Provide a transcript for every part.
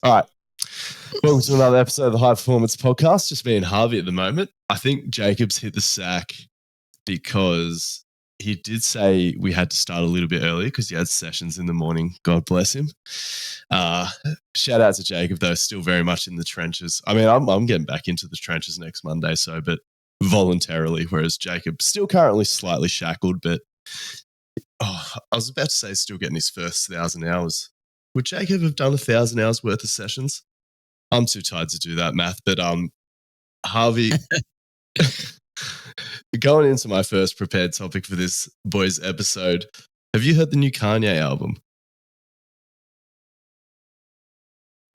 All right. Welcome to another episode of the High Performance Podcast. Just me and Harvey at the moment. I think Jacob's hit the sack because he did say we had to start a little bit early because he had sessions in the morning. God bless him. Shout out to Jacob, though, still very much in the trenches. I mean, I'm getting back into the trenches next Monday, but voluntarily, whereas Jacob still currently slightly shackled, but I was about to say still getting his first 1,000 hours. Would Jacob have done 1,000 hours worth of sessions? I'm too tired to do that math, but Harvey, going into my first prepared topic for this boys episode, have you heard the new Kanye album?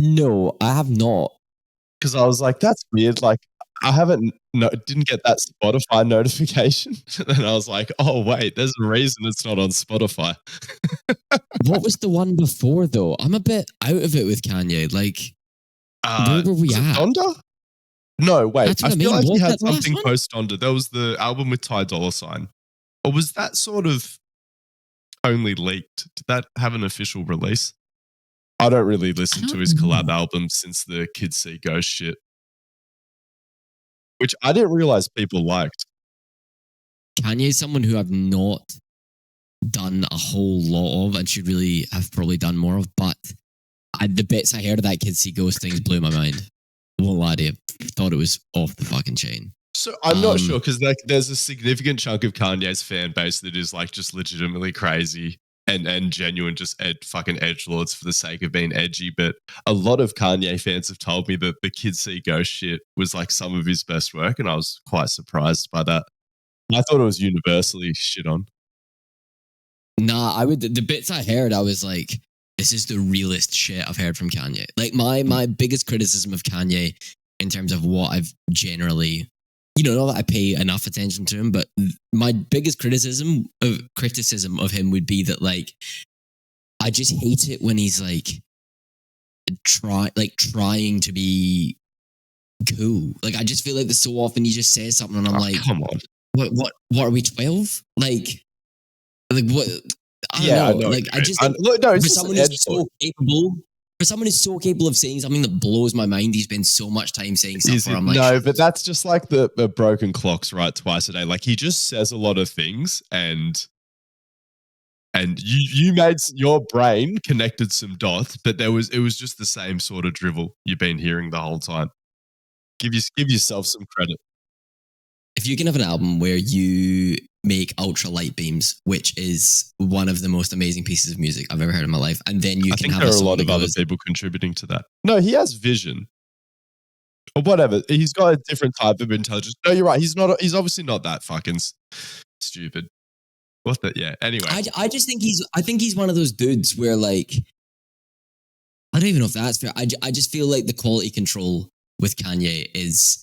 No, I have not. Because I was like, that's weird. Like, I didn't get that Spotify notification. And I was like, oh, wait, there's a reason it's not on Spotify. What was the one before, though? I'm a bit out of it with Kanye. Like, where were we at? Donda? No, wait. I feel like he had something post Donda. There was the album with Ty Dolla $ign. Or was that sort of only leaked? Did that have an official release? I don't really listen to his collab albums since the Kids See Ghost shit, which I didn't realize people liked. Kanye is someone who I've not done a whole lot of and should really have probably done more of, but the bits I heard of that Kids See Ghost things blew my mind. I won't lie to you. I thought it was off the fucking chain. So I'm not sure because like there's a significant chunk of Kanye's fan base that is like just legitimately crazy and genuine, just fucking edgelords for the sake of being edgy. But a lot of Kanye fans have told me that the Kids See Ghost shit was like some of his best work, and I was quite surprised by that. I thought it was universally shit on. Nah, the bits I heard, I was like, this is the realest shit I've heard from Kanye. Like my biggest criticism of Kanye in terms of what I've generally, not that I pay enough attention to him, but my biggest criticism of him would be that like, I just hate it when he's like, trying to be cool. Like, I just feel like so often he just says something and I'm like, come on. What are we, 12? Like what? I don't know. Like, I just think for someone who's so capable, of saying something that blows my mind, he's been so much time saying stuff where I'm like, no, but that's just like the broken clocks, right? Twice a day. Like, he just says a lot of things, and you made your brain connected some dots, but it was just the same sort of drivel you've been hearing the whole time. Give yourself some credit. If you can have an album where you make ultra light beams, which is one of the most amazing pieces of music I've ever heard in my life, and then you can have there are a lot of other people contributing to that. No, he has vision, or whatever. He's got a different type of intelligence. No, you're right. He's obviously not that fucking stupid. What the? Yeah. Anyway, I just think he's one of those dudes where like, I don't even know if that's fair. I just feel like the quality control with Kanye is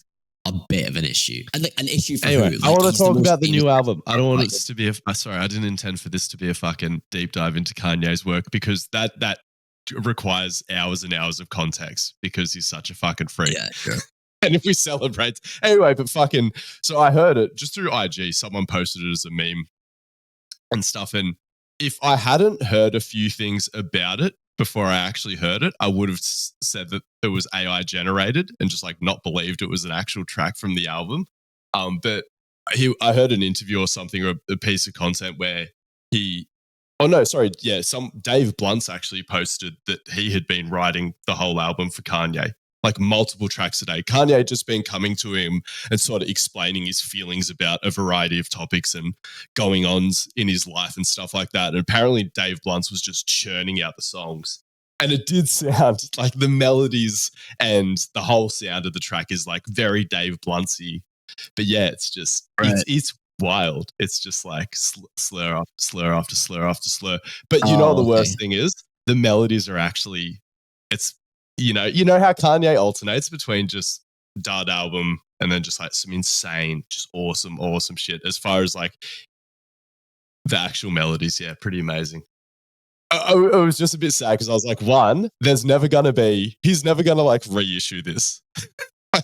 a bit of an issue. And like an issue for anyway, who? Like, I want to talk about the new album. I don't want it to be sorry, I didn't intend for this to be a fucking deep dive into Kanye's work because that requires hours and hours of context because he's such a fucking freak. Yeah. And if we celebrate anyway, but fucking, so I heard it just through IG. Someone posted it as a meme and stuff. And if I hadn't heard a few things about it before I actually heard it, I would have said that it was AI generated and just like not believed it was an actual track from the album. But I heard an interview or something, or a piece of content where some Dave Blunt's actually posted that he had been writing the whole album for Kanye, like multiple tracks a day. Kanye had just been coming to him and sort of explaining his feelings about a variety of topics and going ons in his life and stuff like that. And apparently Dave Blunt's was just churning out the songs. And it did sound like the melodies and the whole sound of the track is like very Dave Bluntsy. But yeah, it's just, it's wild. It's just like slur after slur after slur after slur. But you know what the worst thing is? The melodies are actually, it's, you know how Kanye alternates between just dud album and then just like some insane, just awesome shit. As far as like the actual melodies, yeah, pretty amazing. I was just a bit sad because I was like, he's never gonna like reissue this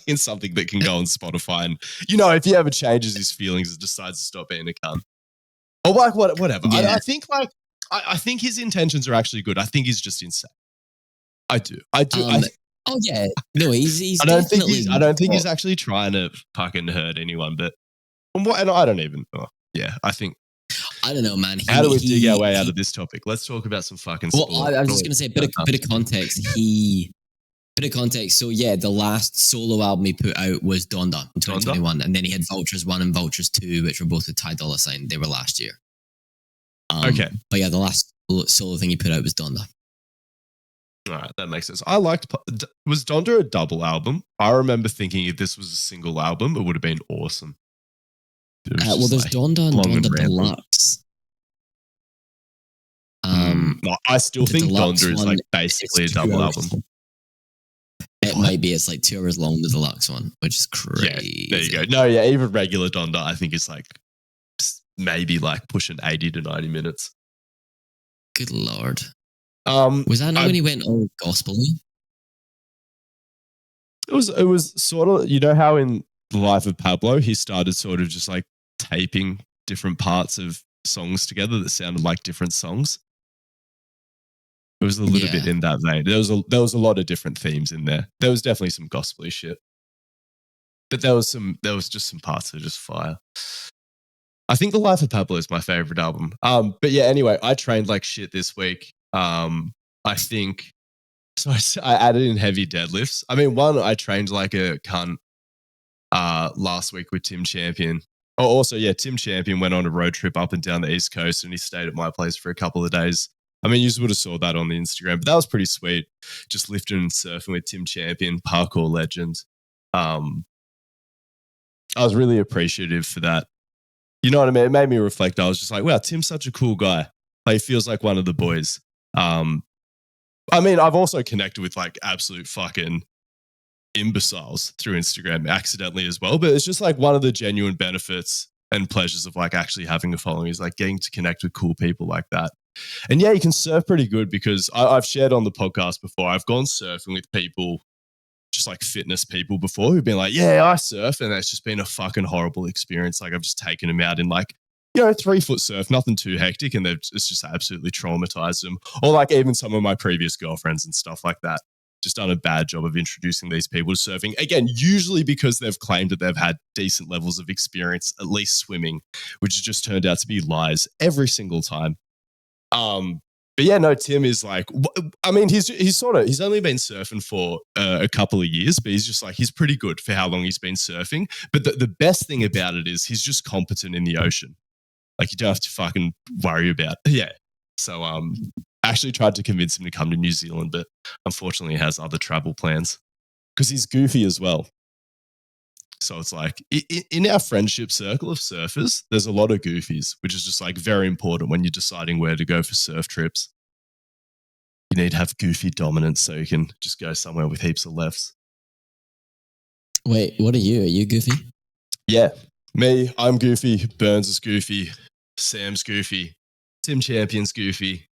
in something that can go on Spotify. And if he ever changes his feelings and decides to stop being a cunt, or like whatever. Yeah. I think his intentions are actually good. I think he's just insane. I do. Oh yeah, no, he's I don't think definitely. I don't think he's actually trying to fucking hurt anyone. But from what, and I don't even. Oh, yeah, I think. I don't know, man. How do we dig our way out of this topic? Let's talk about some fucking sport. Well, I was just gonna say bit of context. Bit of context. So yeah, the last solo album he put out was Donda in 2021, and then he had Vultures 1 and Vultures 2, which were both with Ty Dolla $ign. They were last year. Okay, but yeah, the last solo thing he put out was Donda. All right, that makes sense. Was Donda a double album? I remember thinking if this was a single album, it would have been awesome. Well, there's like Donda and Donda Deluxe. I still think Donda is like basically a double album. It might be. It's like 2 hours long, the deluxe one, which is crazy. Yeah, there you go. No, yeah, even regular Donda, I think is like maybe like pushing 80 to 90 minutes. Good Lord. Was that not when he went all gospel-y? It was sort of, you know how in The Life of Pablo, he started sort of just like taping different parts of songs together that sounded like different songs. It was a little bit in that vein. There was a lot of different themes in there. There was definitely some gospel-y shit. But there was just some parts that are just fire. I think The Life of Pablo is my favorite album. But yeah, anyway, I trained like shit this week. I think so. I added in heavy deadlifts. I mean, I trained like a cunt last week with Tim Champion. Oh, also, yeah, Tim Champion went on a road trip up and down the East Coast, and he stayed at my place for a couple of days. I mean, you would have saw that on the Instagram, but that was pretty sweet. Just lifting and surfing with Tim Champion, parkour legend. I was really appreciative for that. You know what I mean? It made me reflect. I was just like, wow, Tim's such a cool guy. Like, he feels like one of the boys. I mean, I've also connected with like absolute fucking imbeciles through Instagram accidentally as well, but it's just like one of the genuine benefits and pleasures of like actually having a following is like getting to connect with cool people like that. And yeah, you can surf pretty good because I've shared on the podcast before. I've gone surfing with people, just like fitness people before, who've been like, yeah, I surf. And it's just been a fucking horrible experience. Like I've just taken them out in like, 3-foot surf, nothing too hectic. And it's just absolutely traumatized them. Or like even some of my previous girlfriends and stuff like that. Just done a bad job of introducing these people to surfing. Again, usually because they've claimed that they've had decent levels of experience, at least swimming, which has just turned out to be lies every single time. But yeah, no, Tim is like, I mean, he's only been surfing for a couple of years, but he's pretty good for how long he's been surfing. But the best thing about it is he's just competent in the ocean. Like you don't have to fucking worry about it. Yeah. So I actually tried to convince him to come to New Zealand, but unfortunately he has other travel plans because he's goofy as well. So it's like in our friendship circle of surfers, there's a lot of goofies, which is just like very important when you're deciding where to go for surf trips. You need to have goofy dominance so you can just go somewhere with heaps of lefts. Wait, what are you? Are you goofy? Yeah, me, I'm goofy. Burns is goofy. Sam's goofy. Tim Champion's goofy.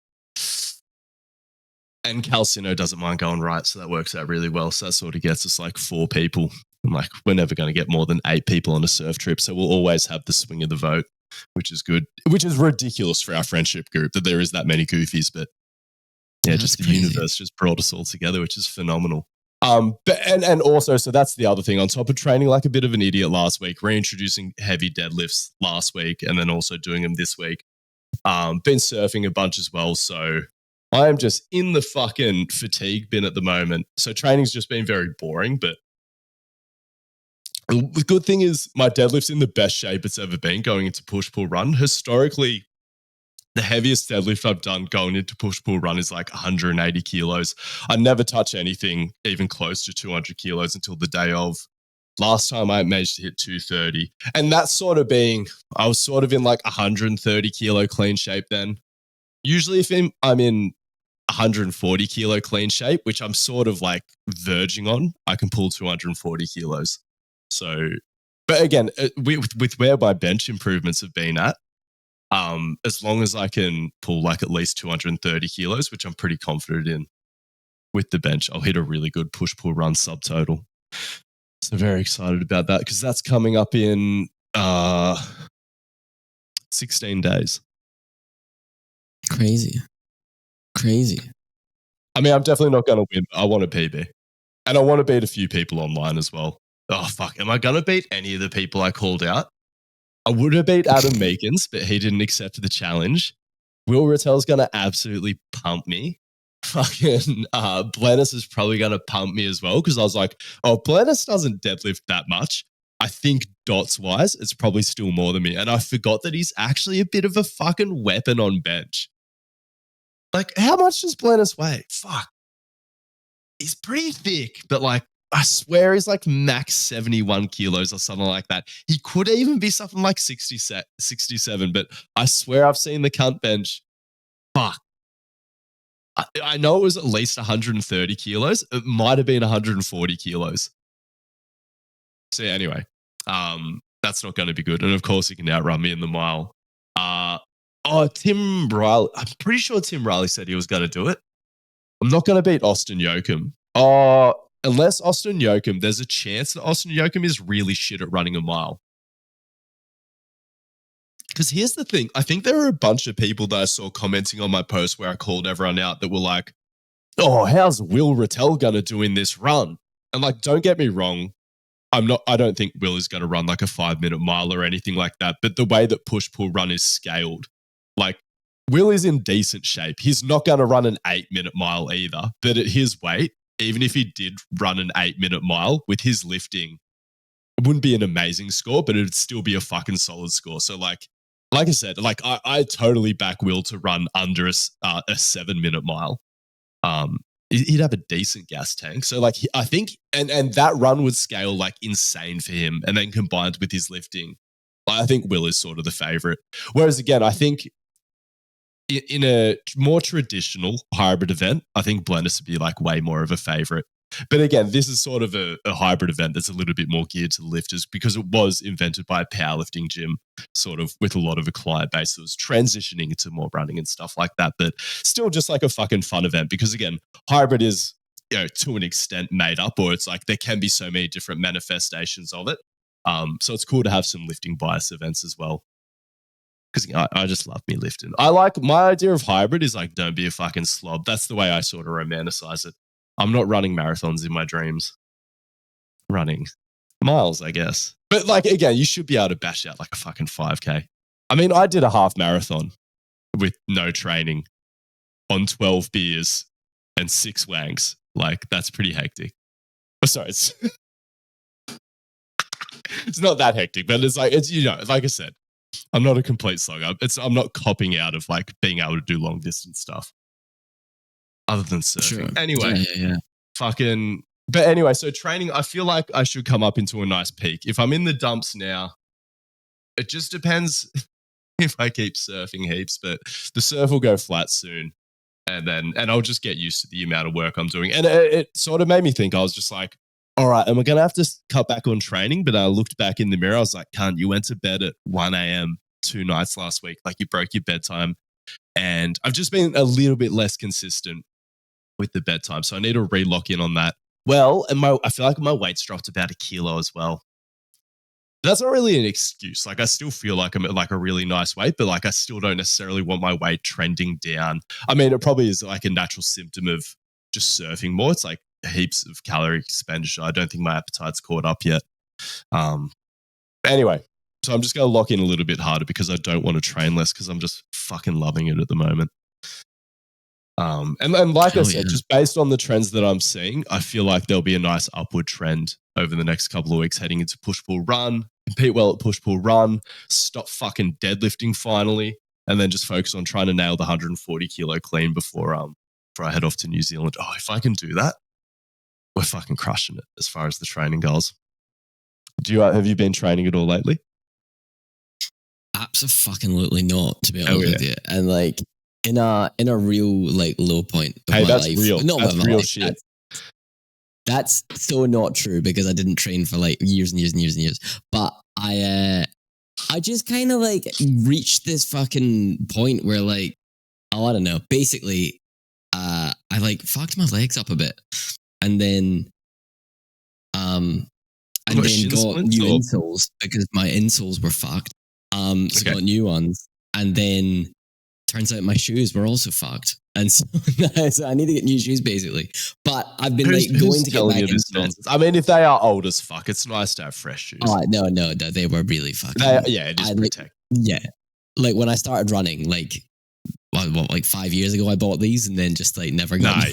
And Calcino doesn't mind going right, so that works out really well. So that sort of gets us like 4 people. I'm like, we're never going to get more than 8 people on a surf trip, so we'll always have the swing of the vote, which is good. Which is ridiculous for our friendship group that there is that many goofies, but yeah, just the universe just brought us all together, which is phenomenal. But and also, so that's the other thing. On top of training like a bit of an idiot last week, reintroducing heavy deadlifts last week, and then also doing them this week. Been surfing a bunch as well, so I am just in the fucking fatigue bin at the moment. So training's just been very boring, but the good thing is my deadlift's in the best shape it's ever been going into push-pull run. Historically, the heaviest deadlift I've done going into push-pull run is like 180 kilos. I never touch anything even close to 200 kilos until the day of. Last time I managed to hit 230. And that's sort of I was sort of in like 130 kilo clean shape then. Usually if I'm in 140 kilo clean shape, which I'm sort of like verging on, I can pull 240 kilos. So, but again, with where my bench improvements have been at, as long as I can pull like at least 230 kilos, which I'm pretty confident in with the bench, I'll hit a really good push-pull run subtotal. So very excited about that because that's coming up in 16 days. Crazy. I mean, I'm definitely not going to win. I want a PB. And I want to beat a few people online as well. Oh, fuck. Am I going to beat any of the people I called out? I would have beat Adam Meekins, but he didn't accept the challenge. Will Rattel's going to absolutely pump me. Fucking Blennis is probably going to pump me as well because I was like, oh, Blennis doesn't deadlift that much. I think dots wise, it's probably still more than me. And I forgot that he's actually a bit of a fucking weapon on bench. Like, how much does Blennis weigh? Fuck. He's pretty thick, but like, I swear he's like max 71 kilos or something like that. He could even be something like 67, but I swear I've seen the cunt bench. Fuck. I know it was at least 130 kilos. It might have been 140 kilos. So yeah, anyway, that's not going to be good. And of course, he can outrun me in the mile. Tim Riley. I'm pretty sure Tim Riley said he was going to do it. I'm not going to beat Austin Jochum. Unless Austin Jochum, there's a chance that Austin Jochum is really shit at running a mile. Because here's the thing. I think there are a bunch of people that I saw commenting on my post where I called everyone out that were like, oh, how's Will Rattel going to do in this run? And like, don't get me wrong. I don't think Will is going to run like a 5-minute mile or anything like that. But the way that push-pull run is scaled, like Will is in decent shape. He's not going to run an 8-minute mile either. But at his weight, even if he did run an 8-minute mile with his lifting, it wouldn't be an amazing score, but it'd still be a fucking solid score. So like I said, like I totally back Will to run under a 7-minute mile. He'd have a decent gas tank. So like I think, and that run would scale like insane for him. And then combined with his lifting, I think Will is sort of the favorite. Whereas again, I think in a more traditional hybrid event, I think Blennis would be like way more of a favorite. But again, this is sort of a hybrid event that's a little bit more geared to the lifters because it was invented by a powerlifting gym, sort of with a lot of a client base that was transitioning into more running and stuff like that. But still just like a fucking fun event because again, hybrid is, you know, to an extent made up, or it's like there can be so many different manifestations of it. So it's cool to have some lifting bias events as well. Because I just love me lifting. I like my idea of hybrid is like, don't be a fucking slob. That's the way I sort of romanticize it. I'm not running marathons in my dreams. Running miles, I guess. But like, again, you should be able to bash out like a fucking 5K. I mean, I did a half marathon with no training on 12 beers and 6 wangs. Like, that's pretty hectic. Oh, sorry, it's not that hectic, but it's like, it's, you know, like I said, I'm not a complete slog. I'm not copping out of like being able to do long distance stuff other than surfing. Sure. Anyway, fucking. But anyway, so training, I feel like I should come up into a nice peak. If I'm in the dumps now, it just depends if I keep surfing heaps, but the surf will go flat soon. And I'll just get used to the amount of work I'm doing. And it sort of made me think, I was just like, all right, am I going to have to cut back on training? But I looked back in the mirror. I was like, cunt, you went to bed at 1 a.m. 2 nights last week. Like you broke your bedtime. And I've just been a little bit less consistent with the bedtime. So I need to re-lock in on that. Well, and I feel like my weight's dropped about 1 kilo as well. That's not really an excuse. Like I still feel like I'm at like a really nice weight, but like I still don't necessarily want my weight trending down. I mean, it probably is like a natural symptom of just surfing more. It's like heaps of calorie expenditure. I don't think my appetite's caught up yet. Anyway, so I'm just going to lock in a little bit harder because I don't want to train less because I'm just fucking loving it at the moment. And like I said, just based on the trends that I'm seeing, I feel like there'll be a nice upward trend over the next couple of weeks heading into push-pull-run, compete well at push-pull-run, stop fucking deadlifting finally, and then just focus on trying to nail the 140 kilo clean before I head off to New Zealand. Oh, if I can do that, we're fucking crushing it as far as the training goes. Have you been training at all lately? Absolutely not, to be honest with you. And like in a real like low point of my that's life. Real. Not that's my real life. shit. That's so not true because I didn't train for like years and years and years and years. But I just kind of like reached this fucking point where like, oh, I don't know. Basically, I like fucked my legs up a bit, and then got new insoles because my insoles were fucked. So got new ones, and then turns out my shoes were also fucked. And so, so I need to get new shoes basically. But I've been Who's going to get telling back you this into it. nonsense? I mean, if they are old as fuck, it's nice to have fresh shoes. No, they were really fucking. Yeah, it is protect. Yeah, like when I started running, like like 5 years ago, I bought these and then just like never got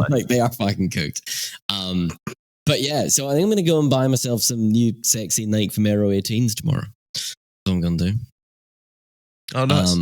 like they are fucking cooked. But yeah, so I think I'm gonna go and buy myself some new sexy Nike Vomero 18s tomorrow. That's what I'm gonna do. Oh, nice.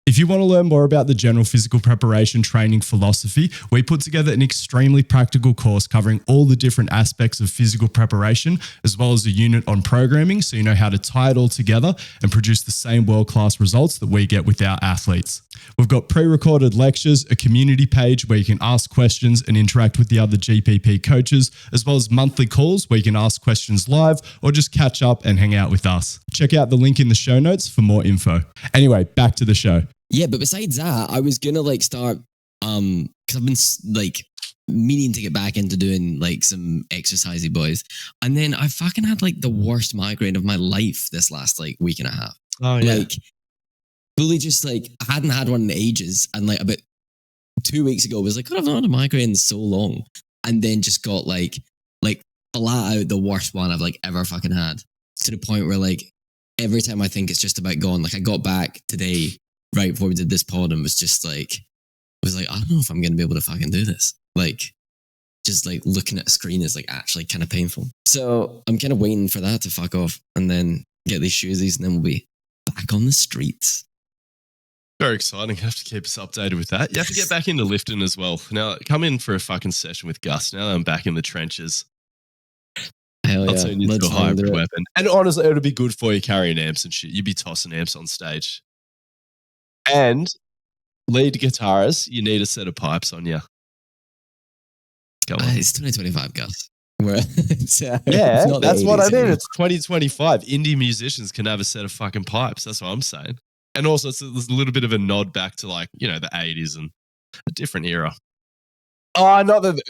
If you want to learn more about the general physical preparation training philosophy, we put together an extremely practical course covering all the different aspects of physical preparation, as well as a unit on programming, so you know how to tie it all together and produce the same world-class results that we get with our athletes. We've got pre-recorded lectures, a community page where you can ask questions and interact with the other GPP coaches, as well as monthly calls where you can ask questions live or just catch up and hang out with us. Check out the link in the show notes for more info. Anyway, back to the show. Yeah, but besides that, I was gonna like start because I've been like meaning to get back into doing like some exercisey boys, and then I fucking had like the worst migraine of my life this last like week and a half. Oh yeah, like fully just like I hadn't had one in ages, and like about 2 weeks ago I was like, God, I've not had a migraine in so long, and then just got like flat out the worst one I've like ever fucking had, to the point where like every time I think it's just about gone. Like I got back today right before we did this pod and was like, I don't know if I'm going to be able to fucking do this. Like, just like looking at a screen is like actually kind of painful. So I'm kind of waiting for that to fuck off and then get these shoesies and then we'll be back on the streets. Very exciting. You have to keep us updated with that. You have to get back into lifting as well. Now, come in for a fucking session with Gus. Now that I'm back in the trenches. Hell yeah. I'll turn you into a hybrid weapon. And honestly, it'll be good for you carrying amps and shit. You'd be tossing amps on stage. And lead guitarist, you need a set of pipes on you. Come on. It's 2025, Gus. Yeah, that's what I mean. It's 2025. Indie musicians can have a set of fucking pipes. That's what I'm saying. And also, there's a little bit of a nod back to like, you know, the 80s and a different era. Oh, not the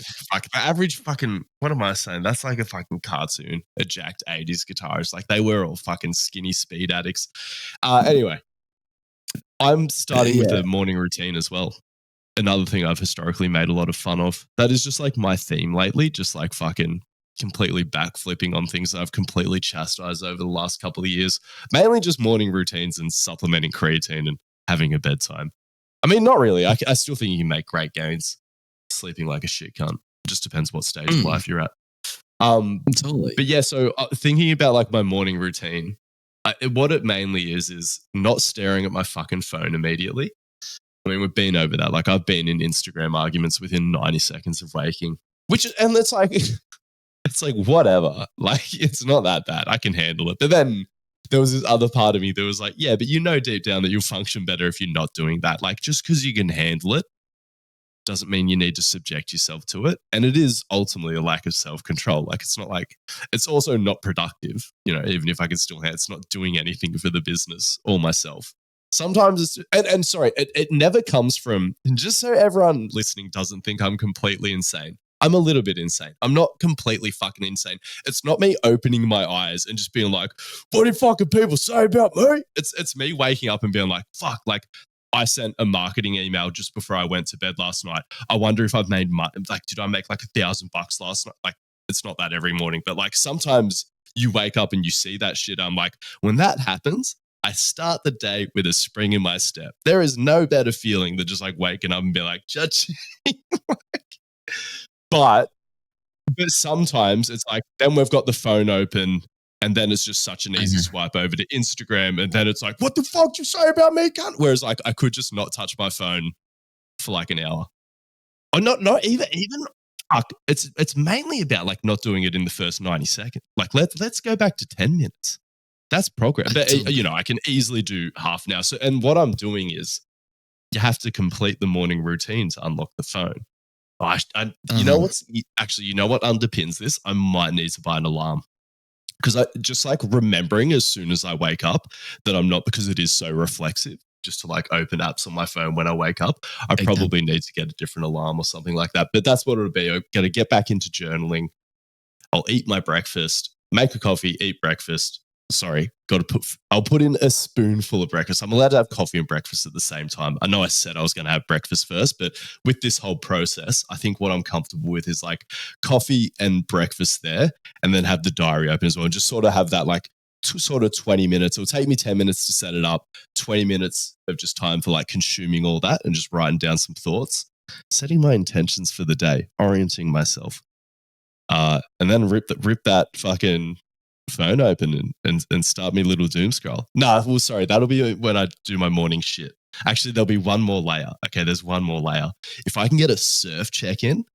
average fucking, what am I saying? That's like a fucking cartoon, a jacked 80s guitarist. Like they were all fucking skinny speed addicts. Anyway, I'm starting with a morning routine as well. Another thing I've historically made a lot of fun of. That is just like my theme lately, just like fucking completely backflipping on things that I've completely chastised over the last couple of years. Mainly just morning routines and supplementing creatine and having a bedtime. I mean, not really. I still think you can make great gains sleeping like a shit cunt. It just depends what stage of life you're at. Totally. But yeah, so thinking about like my morning routine, what it mainly is not staring at my fucking phone immediately. I mean, we've been over that. Like I've been in Instagram arguments within 90 seconds of waking, and it's like, it's like, whatever. Like, it's not that bad. I can handle it. But then there was this other part of me that was like, yeah, but you know deep down that you'll function better if you're not doing that. Like, just because you can handle it doesn't mean you need to subject yourself to it. And it is ultimately a lack of self-control. Like, it's not like, it's also not productive, you know, even if I can still, it's not doing anything for the business or myself. Sometimes it's, and sorry, it never comes from, just so everyone listening doesn't think I'm completely insane. I'm a little bit insane. I'm not completely fucking insane. It's not me opening my eyes and just being like, what do fucking people say about me? It's me waking up and being like, fuck, like I sent a marketing email just before I went to bed last night. I wonder if I've made money. Like, did I make like $1,000 last night? Like, it's not that every morning, but like sometimes you wake up and you see that shit. I'm like, when that happens, I start the day with a spring in my step. There is no better feeling than just like waking up and be like, judge. But sometimes it's like, then we've got the phone open and then it's just such an easy swipe over to Instagram. And then it's like, what the fuck do you say about me, cunt? Whereas like, I could just not touch my phone for like an hour. Or not even, fuck. It's mainly about like not doing it in the first 90 seconds. Like, let's go back to 10 minutes. That's progress. But, you know, I can easily do half now. So, and what I'm doing is you have to complete the morning routine to unlock the phone. You know what underpins this? I might need to buy an alarm because I just like remembering as soon as I wake up that I'm not, because it is so reflexive just to like open apps on my phone when I wake up. I probably need to get a different alarm or something like that. But that's what it'll be. I'm going to get back into journaling. I'll eat my breakfast, make a coffee, eat breakfast, sorry, I'll put in a spoonful of breakfast. I'm allowed to have coffee and breakfast at the same time. I know I said I was going to have breakfast first, but with this whole process, I think what I'm comfortable with is like coffee and breakfast there, and then have the diary open as well, and just sort of have that like sort of 20 minutes. It'll take me 10 minutes to set it up, 20 minutes of just time for like consuming all that and just writing down some thoughts, setting my intentions for the day, orienting myself, and then rip that fucking phone open and start me little doom scroll. Nah, well, sorry, that'll be when I do my morning shit. Actually, there'll be one more layer. Okay, there's one more layer. If I can get a surf check-in,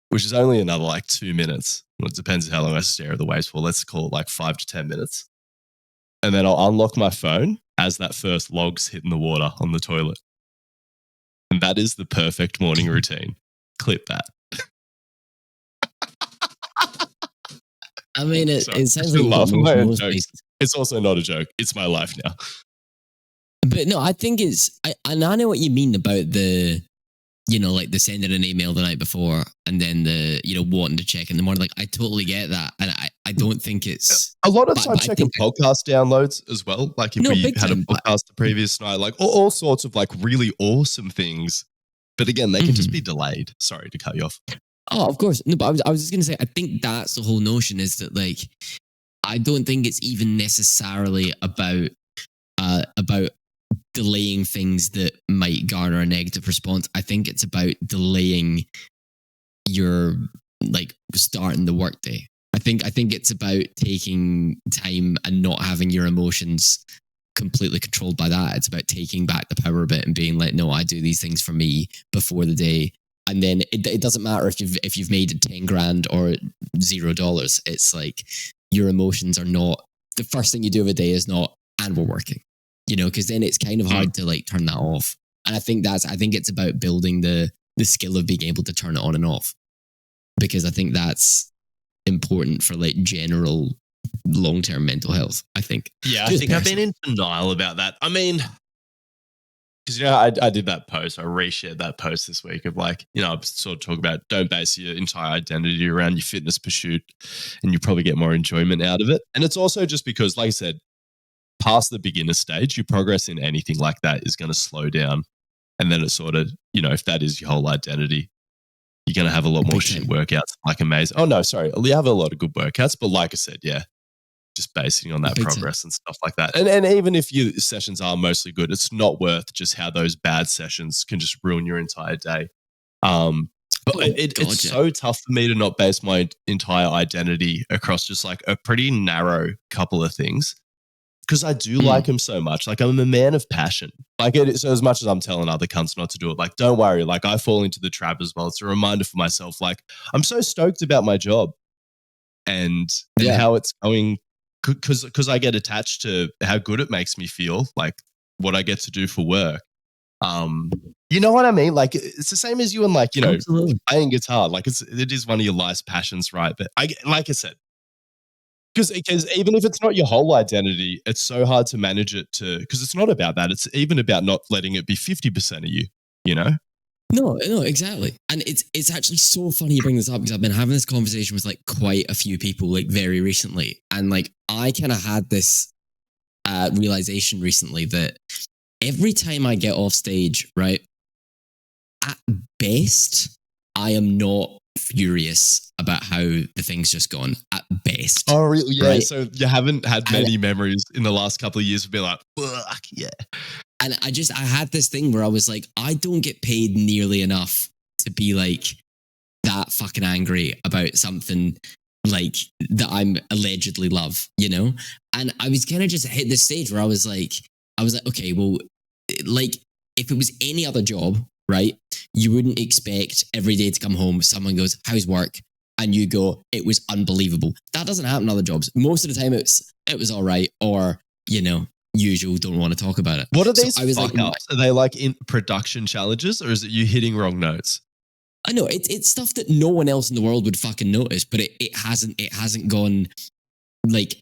which is only another like 2 minutes. Well, it depends how long I stare at the waves for. Let's call it like 5 to 10 minutes. And then I'll unlock my phone as that first log's hitting the water on the toilet. And that is the perfect morning routine. Clip that. I mean, it sounds like it's also not a joke. It's my life now. But no, I think and I know what you mean about the, like the sending an email the night before and then the, wanting to check in the morning. Like, I totally get that. And I don't think it's... A lot of time checking podcast downloads as well. Like if we had a podcast the previous night, like all sorts of like really awesome things. But again, they can just be delayed. Sorry to cut you off. Oh, of course. No, but I was just going to say, I think that's the whole notion is that like, I don't think it's even necessarily about delaying things that might garner a negative response. I think it's about delaying your like starting the workday. I think it's about taking time and not having your emotions completely controlled by that. It's about taking back the power a bit and being like, no, I do these things for me before the day. And then it doesn't matter if you've made it 10 grand or $0. It's like your emotions are not, the first thing you do of a day is not, and we're working, because then it's kind of hard to like turn that off. And I think it's about building the skill of being able to turn it on and off, because I think that's important for like general long-term mental health, I think. Yeah, I think I've been in denial about that. I mean, because, I did that post, I reshared that post this week of like, I'm sort of talking about don't base your entire identity around your fitness pursuit and you probably get more enjoyment out of it. And it's also just because, like I said, past the beginner stage, your progress in anything like that is going to slow down. And then it's sort of, if that is your whole identity, you're going to have a lot more shit workouts, like amazing. Oh, no, sorry. You have a lot of good workouts, but like I said, yeah, just basing on that progress and stuff like that. And even if your sessions are mostly good, it's not worth just how those bad sessions can just ruin your entire day. But it's so tough for me to not base my entire identity across just like a pretty narrow couple of things. Because I do like him so much. Like, I'm a man of passion. Like, so as much as I'm telling other cunts not to do it, like, don't worry. Like, I fall into the trap as well. It's a reminder for myself. Like, I'm so stoked about my job and how it's going. Because I get attached to how good it makes me feel, like what I get to do for work. You know what I mean? Like, it's the same as you and like, Absolutely. playing guitar. Like, it is one of your life's passions, right? But like I said, because even if it's not your whole identity, it's so hard to manage it because it's not about that. It's even about not letting it be 50% of you, No, exactly. And it's actually so funny you bring this up because I've been having this conversation with like quite a few people like very recently. And like I kind of had this realization recently that every time I get off stage, right, at best, I am not furious about how the thing's just gone at best. Oh, really? Yeah. Right? So you haven't had many memories in the last couple of years of being like, fuck, yeah. And I had this thing where I was like, I don't get paid nearly enough to be like that fucking angry about something like that I'm allegedly love, And I was kind of just hit this stage where I was like, okay, well, like if it was any other job, right? You wouldn't expect every day to come home, someone goes, how's work? And you go, it was unbelievable. That doesn't happen in other jobs. Most of the time it was all right, or, usual, don't want to talk about it. What are these fuck ups? Are they like in production challenges, or is it you hitting wrong notes? I know it's stuff that no one else in the world would fucking notice, but it hasn't gone like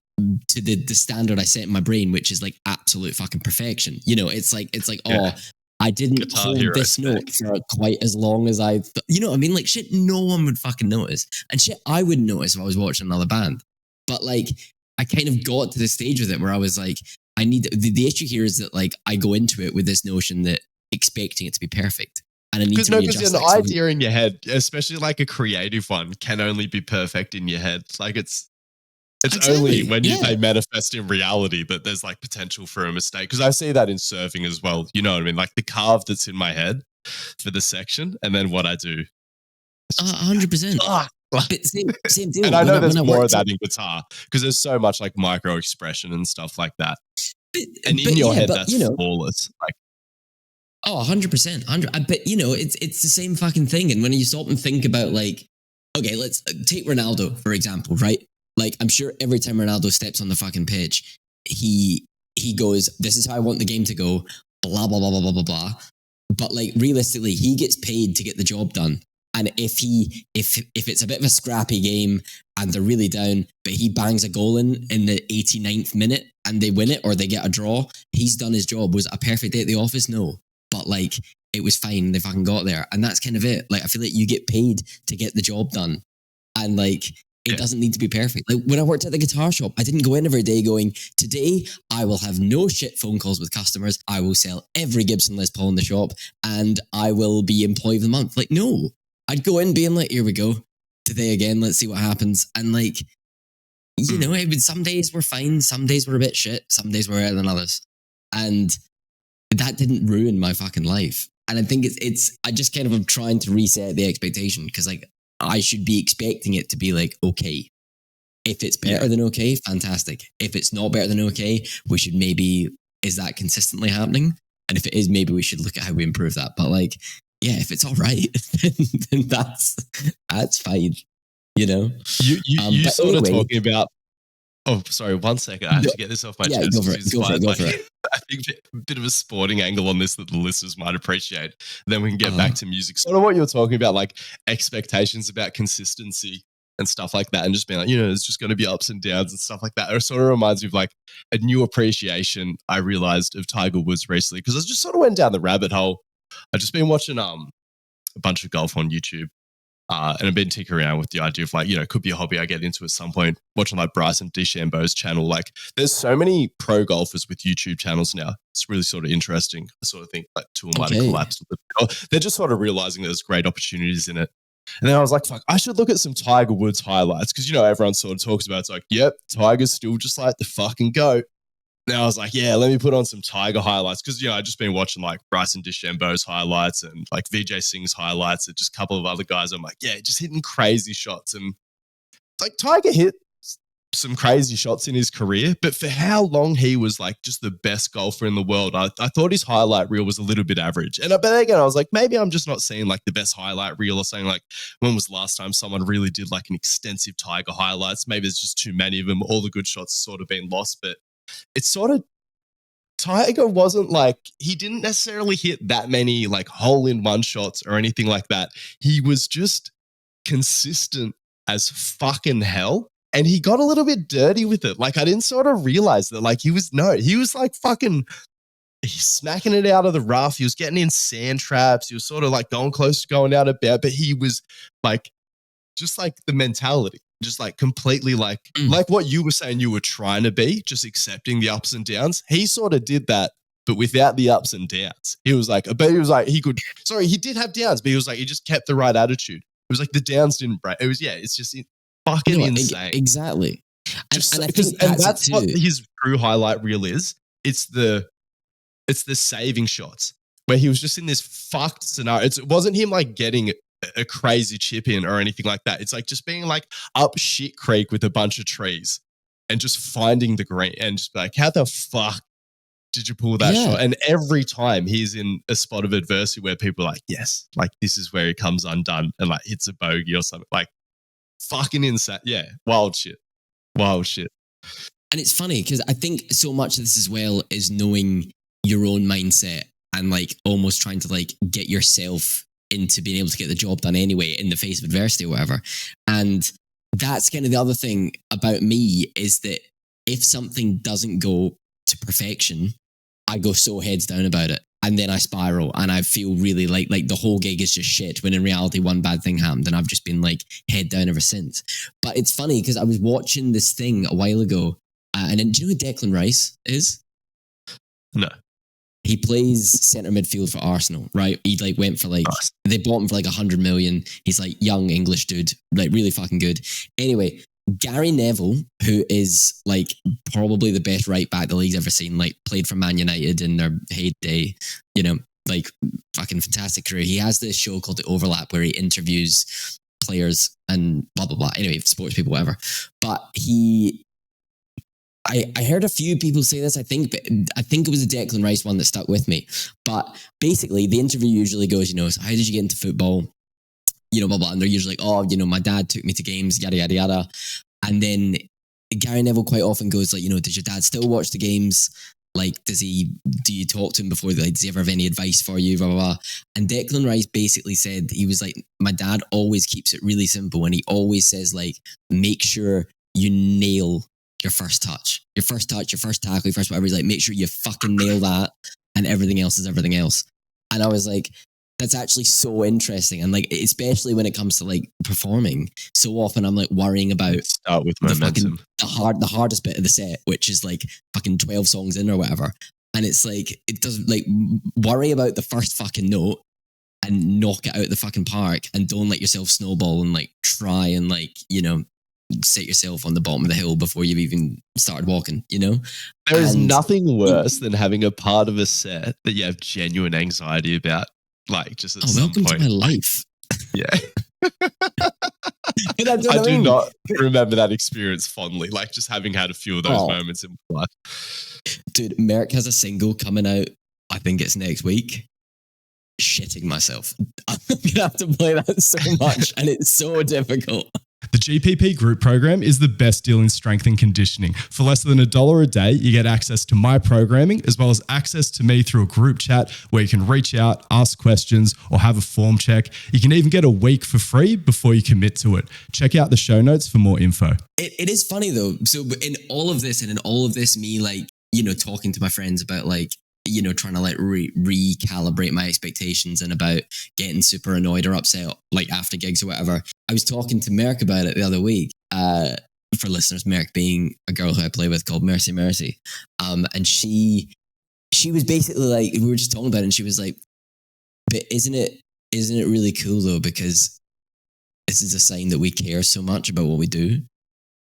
to the standard I set in my brain, which is like absolute fucking perfection. It's like oh, I didn't hold this note for quite as long as I you know what I mean? Like shit no one would fucking notice, and shit I wouldn't notice if I was watching another band. But like I kind of got to the stage with it where I was like, I need the issue here is that like I go into it with this notion that expecting it to be perfect. And I need to readjust an that. idea in your head, especially like a creative one, can only be perfect in your head. Like it's only when they manifest in reality that there's like potential for a mistake. Because I see that in surfing as well. You know what I mean? Like the carve that's in my head for the section, and then what I do. 100%. But same deal. And I know there's more of that in guitar because there's so much like micro expression and stuff like that. And in your head, that's flawless. Like, 100%. But it's the same fucking thing. And when you stop and think about like, okay, let's take Ronaldo, for example, right? Like, I'm sure every time Ronaldo steps on the fucking pitch, he goes, this is how I want the game to go, blah, blah, blah, blah, blah, blah, blah. But like, realistically, he gets paid to get the job done. And if it's a bit of a scrappy game and they're really down, but he bangs a goal in the 89th minute and they win it or they get a draw, he's done his job. Was it a perfect day at the office? No. But like, it was fine. They fucking got there. And that's kind of it. Like, I feel like you get paid to get the job done. And like, it doesn't need to be perfect. Like when I worked at the guitar shop, I didn't go in every day going, today I will have no shit phone calls with customers. I will sell every Gibson Les Paul in the shop and I will be employee of the month. Like, no, I'd go in being like, here we go. Today again, let's see what happens. And like, some days were fine. Some days were a bit shit. Some days were better than others. And that didn't ruin my fucking life. And I think I just kind of am trying to reset the expectation because like, I should be expecting it to be like, okay, if it's better than okay, fantastic. If it's not better than okay, we should is that consistently happening? And if it is, maybe we should look at how we improve that. But like, yeah, if it's all right, then that's fine. You sort of talking about, oh, sorry, 1 second. I have to get this off my chest. Go for it. I think a bit of a sporting angle on this that the listeners might appreciate. Then we can get back to music. Sort of what you're talking about, like expectations about consistency and stuff like that. And just being like, there's just going to be ups and downs and stuff like that. It sort of reminds me of like a new appreciation I realized of Tiger Woods recently because I just sort of went down the rabbit hole. I've just been watching a bunch of golf on YouTube. And I've been tinkering around with the idea of like, could be a hobby I get into at some point, watching like Bryson DeChambeau's channel. Like there's so many pro golfers with YouTube channels now. It's really sort of interesting. I sort of think like two might have collapsed. They're just sort of realizing there's great opportunities in it. And then I was like, fuck, I should look at some Tiger Woods highlights because, everyone sort of talks about it. It's like, yep, Tiger's still just like the fucking GOAT. Now I was like, yeah, let me put on some Tiger highlights because, I've just been watching like Bryson DeChambeau's highlights and like Vijay Singh's highlights and just a couple of other guys. I'm like, yeah, just hitting crazy shots. And like Tiger hit some crazy shots in his career, but for how long he was like just the best golfer in the world, I thought his highlight reel was a little bit average. But again, I was like, maybe I'm just not seeing like the best highlight reel or saying like, when was the last time someone really did like an extensive Tiger highlights? Maybe there's just too many of them. All the good shots sort of been lost, but it's sort of Tiger wasn't like, he didn't necessarily hit that many like hole-in-one shots or anything like that. He was just consistent as fucking hell. And he got a little bit dirty with it. Like I didn't sort of realize that like he was like fucking he's smacking it out of the rough. He was getting in sand traps. He was sort of like going close to going out of bed, but he was like, just like the mentality, just like completely like what you were saying you were trying to be, just accepting the ups and downs. He sort of did that, but without the ups and downs. He did have downs, but he was like, he just kept the right attitude. It was like the downs didn't break. It was, it's just fucking insane. Exactly. And that's what his true highlight reel is. It's the saving shots where he was just in this fucked scenario. It wasn't him like getting a crazy chip in or anything like that. It's like just being like up shit creek with a bunch of trees and just finding the green and just be like, how the fuck did you pull that shot? And every time he's in a spot of adversity where people are like, yes, like this is where he comes undone and like hits a bogey or something, like fucking insane. Yeah. Wild shit. And it's funny because I think so much of this as well is knowing your own mindset and like almost trying to like get yourself into being able to get the job done anyway in the face of adversity or whatever. And that's kind of the other thing about me is that if something doesn't go to perfection, I go so heads down about it. And then I spiral and I feel really like the whole gig is just shit when in reality one bad thing happened and I've just been like head down ever since. But it's funny because I was watching this thing a while ago And then do you know who Declan Rice is? No. He plays centre midfield for Arsenal, right? He like went for like, Nice. they bought him for like 100 million. He's like young English dude, like really fucking good. Anyway, Gary Neville, who is like probably the best right back the league's ever seen, like played for Man United in their heyday, you know, like fucking fantastic career. He has this show called The Overlap where he interviews players and blah, blah, blah. Anyway, sports people, whatever. But I heard a few people say this. I think it was the Declan Rice one that stuck with me. But basically, the interview usually goes, you know, so how did you get into football? You know, blah, blah. And they're usually like, oh, you know, my dad took me to games, yada, yada, yada. And then Gary Neville quite often goes like, you know, does your dad still watch the games? Like, do you talk to him before? Like, does he ever have any advice for you? Blah, blah, blah. And Declan Rice basically said, he was like, my dad always keeps it really simple. And he always says like, make sure you nail your first touch, your first tackle, your first whatever. He's like, make sure you fucking nail that, and everything else is everything else. And I was like, that's actually so interesting. And like, especially when it comes to like performing, so often I'm like worrying about Start with momentum. the hardest bit of the set, which is like fucking 12 songs in or whatever. And it's like, it doesn't like worry about the first fucking note and knock it out the fucking park, and don't let yourself snowball and like try and like, you know, set yourself on the bottom of the hill before you've even started walking, you know? There is nothing worse than having a part of a set that you have genuine anxiety about, like just at some welcome point. to my life. Yeah. I do not remember that experience fondly, like just having had a few of those moments in my life. Dude, Merrick has a single coming out, I think it's next week. Shitting myself. I'm going to have to play that so much, and it's so difficult. The GPP group program is the best deal in strength and conditioning. For less than $1 a day, you get access to my programming, as well as access to me through a group chat where you can reach out, ask questions, or have a form check. You can even get a week for free before you commit to it. Check out the show notes for more info. It is funny though. So in all of this, me like, you know, talking to my friends about like, you know, trying to like recalibrate my expectations and about getting super annoyed or upset like after gigs or whatever. I was talking to Merrick about it the other week. For listeners, Merrick being a girl who I play with called Mercy. And she was basically like, we were just talking about it, and she was like, but isn't it really cool though? Because this is a sign that we care so much about what we do.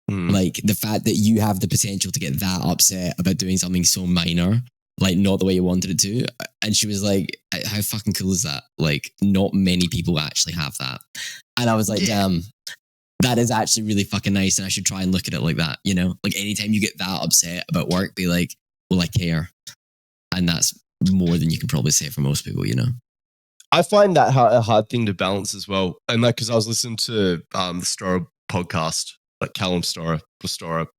Like the fact that you have the potential to get that upset about doing something so minor, like not the way you wanted it to. And she was like, how fucking cool is that? Like not many people actually have that. And I was like, damn, that is actually really fucking nice. And I should try and look at it like that, you know? Like anytime you get that upset about work, be like, well, I care. And that's more than you can probably say for most people, you know? I find that a hard thing to balance as well. And like, because I was listening to the Stora podcast, like Callum Stora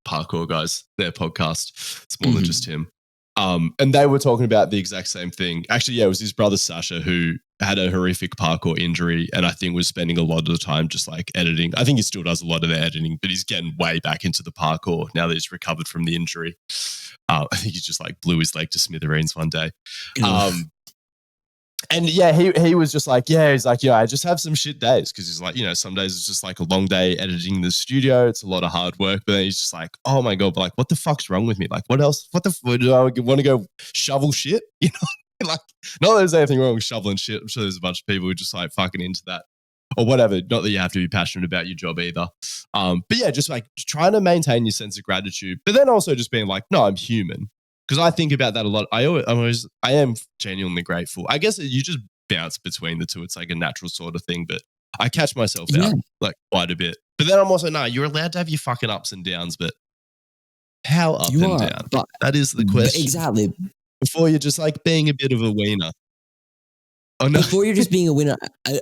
parkour guys, their podcast. It's more than just him. And they were talking about the exact same thing. Actually, yeah, it was his brother Sasha who had a horrific parkour injury, and I think was spending a lot of the time just like editing. I think he still does a lot of the editing, but he's getting way back into the parkour now that he's recovered from the injury. I think he just like blew his leg to smithereens one day. And yeah, he was just like, he's like, I just have some shit days, because he's like, some days it's just like a long day editing in the studio. It's a lot of hard work. But then he's just like, oh my God, but like, what the fuck's wrong with me? Like, what else? Do I want to go shovel shit? Like, not that there's anything wrong with shoveling shit. I'm sure there's a bunch of people who are just like fucking into that or whatever. Not that you have to be passionate about your job either. But yeah, just like trying to maintain your sense of gratitude, but then also just being like, no, I'm human. Because I think about that a lot. I am genuinely grateful. I guess you just bounce between the two. It's like a natural sort of thing, but I catch myself out like quite a bit. But then I'm also, you're allowed to have your fucking ups and downs, but how up and down? But that is the question. Exactly. Before you're just like being a bit of a wiener. Oh, no. Before you're just being a winner.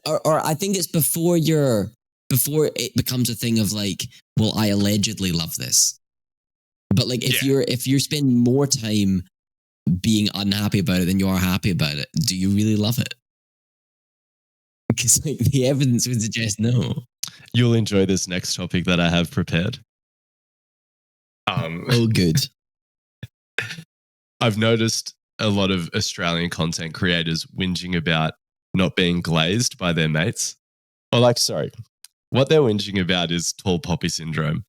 Or I think it's before it becomes a thing of like, well, I allegedly love this. But like if you're spending more time being unhappy about it than you are happy about it, do you really love it? Because like the evidence would suggest no. You'll enjoy this next topic that I have prepared. Oh, good. I've noticed a lot of Australian content creators whinging about not being glazed by their mates. Or like, sorry, what they're whinging about is tall poppy syndrome.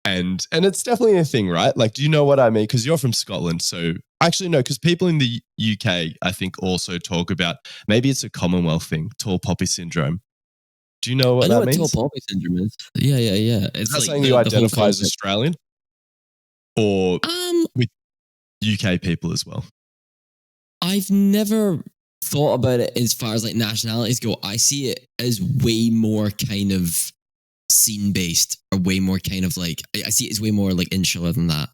And it's definitely a thing, right? Like, do you know what I mean? Because you're from Scotland. So actually, no, because people in the UK, I think, also talk about, maybe it's a Commonwealth thing, tall poppy syndrome. Do you know what I know that what means? tall poppy syndrome is. Yeah. Is It's that like something you whole identify as concept. Australian or Um, with UK people as well? I've never thought about it as far as like nationalities go. I see it as way more kind of scene based, or way more kind of like, I see it as way more like insular than that.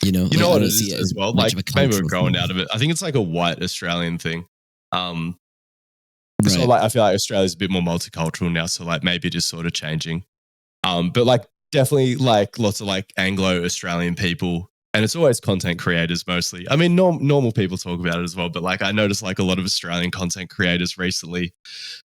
You know, You know I what don't it see is it as as well? much Like, of a maybe we're cultural growing thing. out of it. I think it's like a white Australian thing. So Right. like, I feel like Australia's a bit more multicultural now. So like, maybe just sort of changing. But like, definitely like lots of like Anglo Australian people, and it's always content creators mostly. I mean, normal people talk about it as well, but like, I noticed like a lot of Australian content creators recently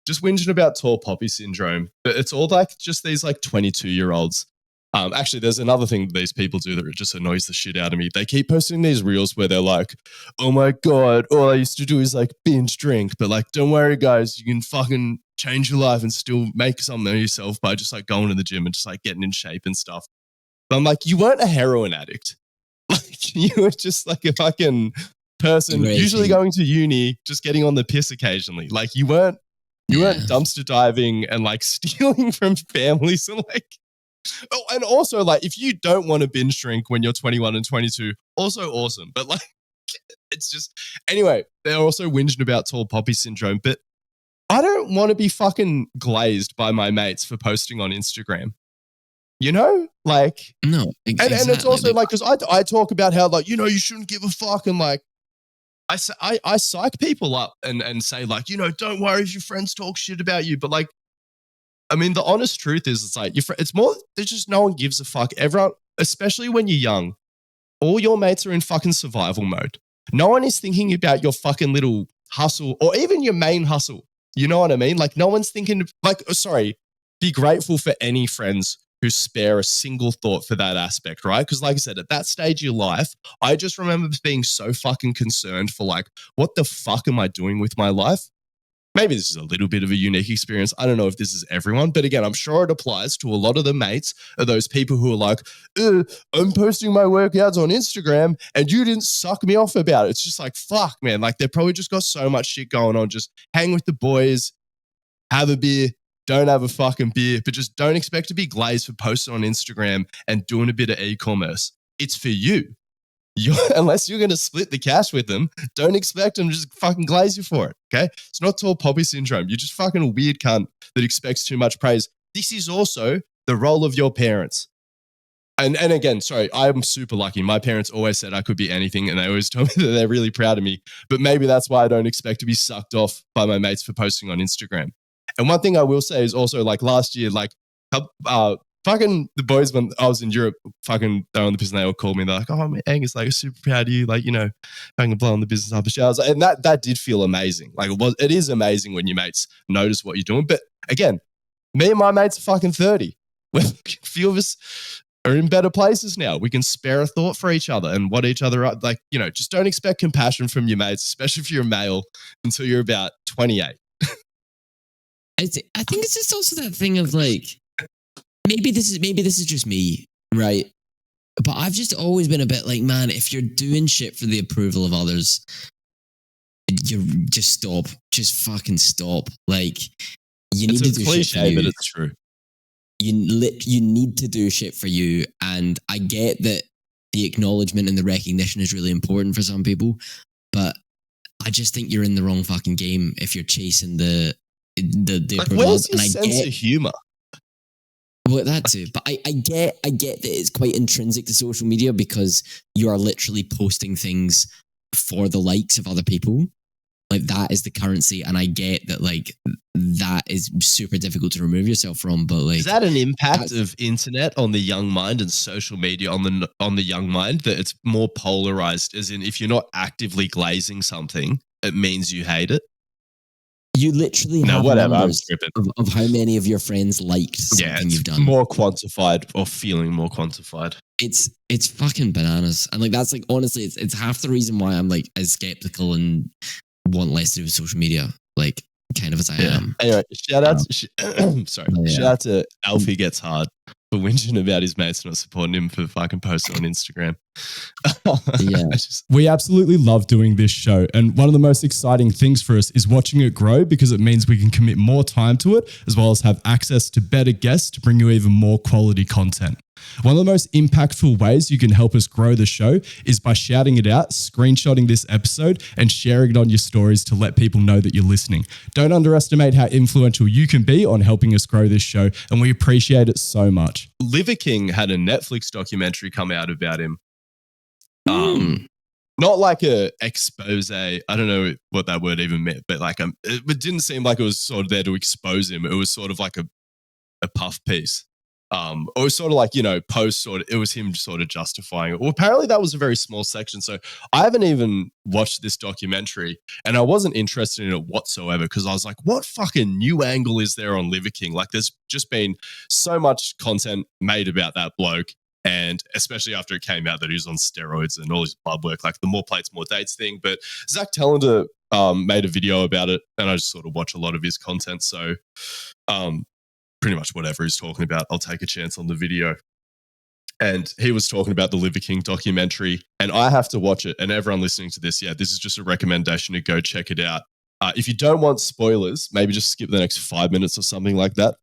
just whinging about tall poppy syndrome. But it's all like just these like 22-year-olds. Actually, there's another thing these people do that just annoys the shit out of me. They keep posting these reels where they're like, "Oh my god, all I used to do is like binge drink, but like, don't worry, guys, you can fucking change your life and still make something of yourself by just like going to the gym and just like getting in shape and stuff." But I'm like, you weren't a heroin addict. Like, you were just like a fucking person, usually going to uni, just getting on the piss occasionally. Like, you weren't dumpster diving and like stealing from families and like. Oh, and also, like, if you don't want to binge drink when you're 21 and 22, also awesome. But like, it's just, anyway, they're also whinging about tall poppy syndrome. But I don't want to be fucking glazed by my mates for posting on Instagram. You know, like, No, exactly. and it's also like, because I talk about how, like, you know, you shouldn't give a fuck, and like, I psych people up and say like, you know, don't worry if your friends talk shit about you, but like, I mean, the honest truth is, it's like, it's more, there's just no one gives a fuck. Everyone, especially when you're young, all your mates are in fucking survival mode. No one is thinking about your fucking little hustle or even your main hustle. You know what I mean? Like, no one's thinking, like, sorry, be grateful for any friends who spare a single thought for that aspect, right? Because, like I said, at that stage of your life, I just remember being so fucking concerned for, like, what the fuck am I doing with my life? Maybe this is a little bit of a unique experience. I don't know if this is everyone, but again, I'm sure it applies to a lot of the mates of those people who are like, I'm posting my workouts on Instagram and you didn't suck me off about it. It's just like, fuck, man. Like, they've probably just got so much shit going on. Just hang with the boys, have a beer, don't have a fucking beer, but just don't expect to be glazed for posting on Instagram and doing a bit of e-commerce. It's for you. Unless you're going to split the cash with them, don't expect them to just fucking glaze you for it, okay? It's not tall poppy syndrome. You're just fucking a weird cunt that expects too much praise. This is also the role of your parents. And again, sorry, I'm super lucky. My parents always said I could be anything, and they always told me that they're really proud of me. But maybe that's why I don't expect to be sucked off by my mates for posting on Instagram. And one thing I will say is also, like, last year, like, fucking the boys, when I was in Europe, fucking they're on the business, they all called me. They're like, "Oh man, Angus, like, super proud of you, like, you know, fucking blowing the business up a shower." And that did feel amazing. Like, it is amazing when your mates notice what you're doing. But again, me and my mates are fucking 30. A few of us are in better places now. We can spare a thought for each other and what each other are like. You know, just don't expect compassion from your mates, especially if you're a male, until you're about 28. I think it's just also that thing of like, maybe this is just me, right? But I've just always been a bit like, man, if you're doing shit for the approval of others, you just stop. Just fucking stop. Like, you need to do shit for you. But it's true. You need to do shit for you. And I get that the acknowledgement and the recognition is really important for some people, but I just think you're in the wrong fucking game if you're chasing the like, approval. where's your sense of humor? Well, that too. But I get that it's quite intrinsic to social media because you are literally posting things for the likes of other people. Like, that is the currency. And I get that, like, that is super difficult to remove yourself from. But like, is that an impact of internet on the young mind and social media on the young mind, that it's more polarized? As in, if you're not actively glazing something, it means you hate it. You literally have numbers of how many of your friends liked something you've done. More quantified, or feeling more quantified. It's fucking bananas. And like, that's like, honestly, it's half the reason why I'm like as skeptical and want less to do with social media, like, kind of as I am. Anyway, shout out to Alfie Gets Hard. for whinging about his mates not supporting him for fucking posting on Instagram. Yeah. We absolutely love doing this show. And one of the most exciting things for us is watching it grow because it means we can commit more time to it, as well as have access to better guests to bring you even more quality content. One of the most impactful ways you can help us grow the show is by shouting it out, screenshotting this episode, and sharing it on your stories to let people know that you're listening. Don't underestimate how influential you can be on helping us grow this show, and we appreciate it so much. Liver King had a Netflix documentary come out about him. Not like a expose. I don't know what that word even meant, but like it didn't seem like it was sort of there to expose him. It was sort of like a puff piece. Or it was sort of like, post sort of, it was him sort of justifying it. Well, apparently that was a very small section. So I haven't even watched this documentary and I wasn't interested in it whatsoever because I was like, what fucking new angle is there on Liver King? Like there's just been so much content made about that bloke. And especially after it came out that he was on steroids and all his blood work, like the more plates, more dates thing. But Zach Tellender made a video about it and I just sort of watch a lot of his content. So, pretty much whatever he's talking about, I'll take a chance on the video. And he was talking about the Liver King documentary, and I have to watch it. And everyone listening to this, this is just a recommendation to go check it out. If you don't want spoilers, maybe just skip the next 5 minutes or something like that.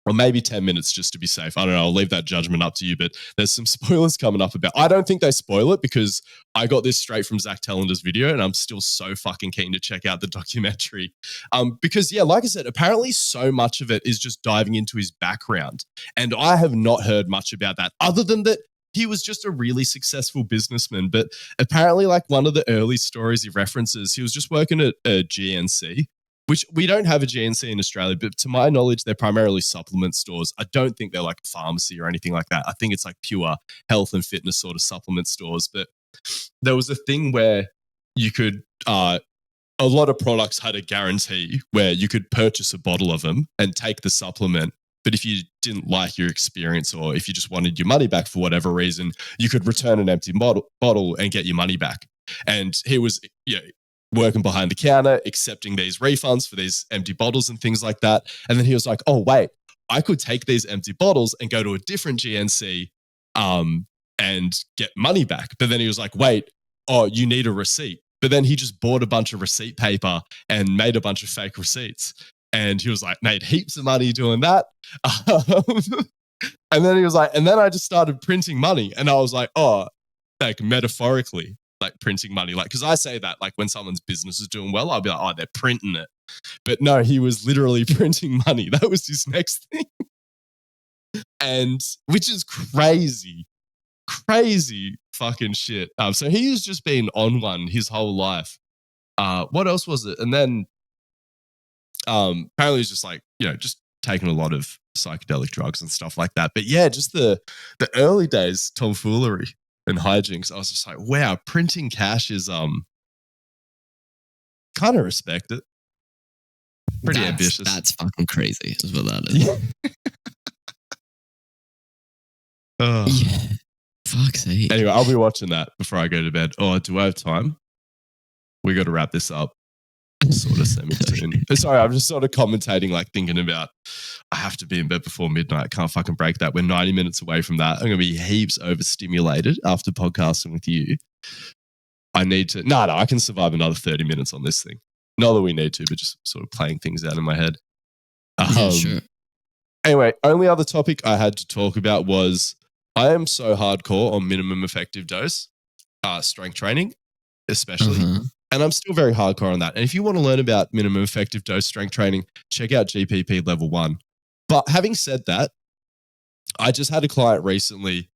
Or maybe 10 minutes just to be safe. I don't know. I'll leave that judgment up to you, but there's some spoilers coming up about. I don't think they spoil it because I got this straight from Zach Tellender's video and I'm still so fucking keen to check out the documentary. Because, like I said, apparently so much of it is just diving into his background. And I have not heard much about that other than that he was just a really successful businessman. But apparently, like one of the early stories he references, he was just working at a GNC. Which we don't have a GNC in Australia, but to my knowledge, they're primarily supplement stores. I don't think they're like a pharmacy or anything like that. I think it's like pure health and fitness sort of supplement stores. But there was a thing where you could, a lot of products had a guarantee where you could purchase a bottle of them and take the supplement. But if you didn't like your experience or if you just wanted your money back for whatever reason, you could return an empty bottle and get your money back. And he was, working behind the counter, accepting these refunds for these empty bottles and things like that. And then he was like, oh, wait, I could take these empty bottles and go to a different GNC and get money back. But then he was like, wait, you need a receipt. But then he just bought a bunch of receipt paper and made a bunch of fake receipts. And he was like, made heaps of money doing that. And then he was like, and then I just started printing money. And I was like, like metaphorically. Like printing money, like, because I say that like when someone's business is doing well, I'll be like, they're printing it. But no, he was literally printing money. That was his next thing. And which is crazy fucking shit. So he's just been on one his whole life. What else was it? And then apparently he's just like, just taking a lot of psychedelic drugs and stuff like that. But just the early days tomfoolery and hijinks, I was just like, wow, printing cash is kind of respect it. Pretty ambitious. That's fucking crazy, is what that is. Yeah. Fuck's sake. Anyway, I'll be watching that before I go to bed. Do I have time? We got to wrap this up. Sort of semi-soon. Sorry, I'm just sort of commentating, like thinking about I have to be in bed before midnight. I can't fucking break that. We're 90 minutes away from that. I'm going to be heaps overstimulated after podcasting with you. I need to, I can survive another 30 minutes on this thing. Not that we need to, but just sort of playing things out in my head. Sure. Anyway, only other topic I had to talk about was I am so hardcore on minimum effective dose, strength training, especially. And I'm still very hardcore on that. And if you want to learn about minimum effective dose strength training, check out GPP Level 1. But having said that, I just had a client recently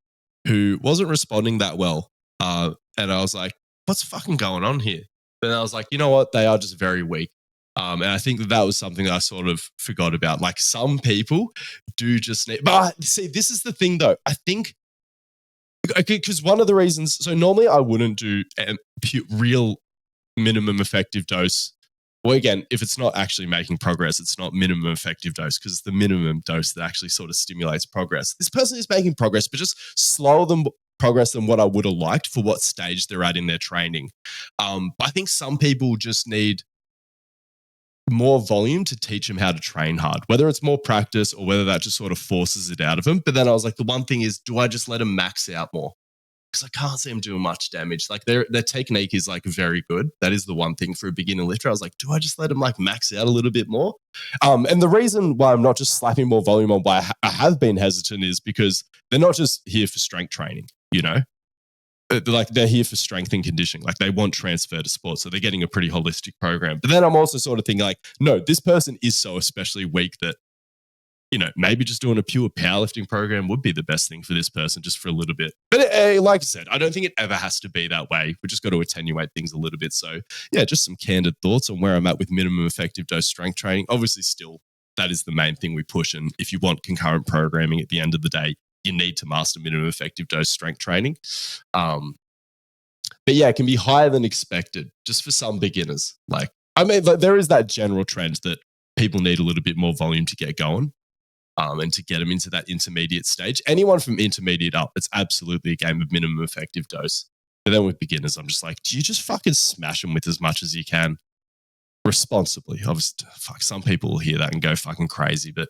who wasn't responding that well. And I was like, what's fucking going on here? Then I was like, you know what? They are just very weak. And I think that was something that I sort of forgot about. Like some people do just need, but see, this is the thing though. I think, because one of the reasons, so normally I wouldn't do real minimum effective dose. Well, again, if it's not actually making progress, it's not minimum effective dose because it's the minimum dose that actually sort of stimulates progress. This person is making progress, but just slower than progress than what I would have liked for what stage they're at in their training. But I think some people just need more volume to teach him how to train hard, whether it's more practice or whether that just sort of forces it out of him. But then I was like, the one thing is, do I just let him max out more? Because I can't see him doing much damage. Like their technique is like very good. That is the one thing for a beginner lifter. I was like, do I just let him like max out a little bit more? And the reason why I'm not just slapping more volume on, why I have been hesitant, is because they're not just here for strength training, you know? Like they're here for strength and conditioning. Like they want transfer to sport. So they're getting a pretty holistic program. But then I'm also sort of thinking like, no, this person is so especially weak that, you know, maybe just doing a pure powerlifting program would be the best thing for this person just for a little bit. But like I said, I don't think it ever has to be that way. We just got to attenuate things a little bit. So yeah, just some candid thoughts on where I'm at with minimum effective dose strength training. Obviously still, that is the main thing we push. And if you want concurrent programming at the end of the day, you need to master minimum effective dose strength training. But yeah, it can be higher than expected just for some beginners. Like, I mean, there is that general trend that people need a little bit more volume to get going. And to get them into that intermediate stage. Anyone from intermediate up, it's absolutely a game of minimum effective dose. But then with beginners, I'm just like, do you just fucking smash them with as much as you can responsibly? Obviously, fuck, some people will hear that and go fucking crazy, but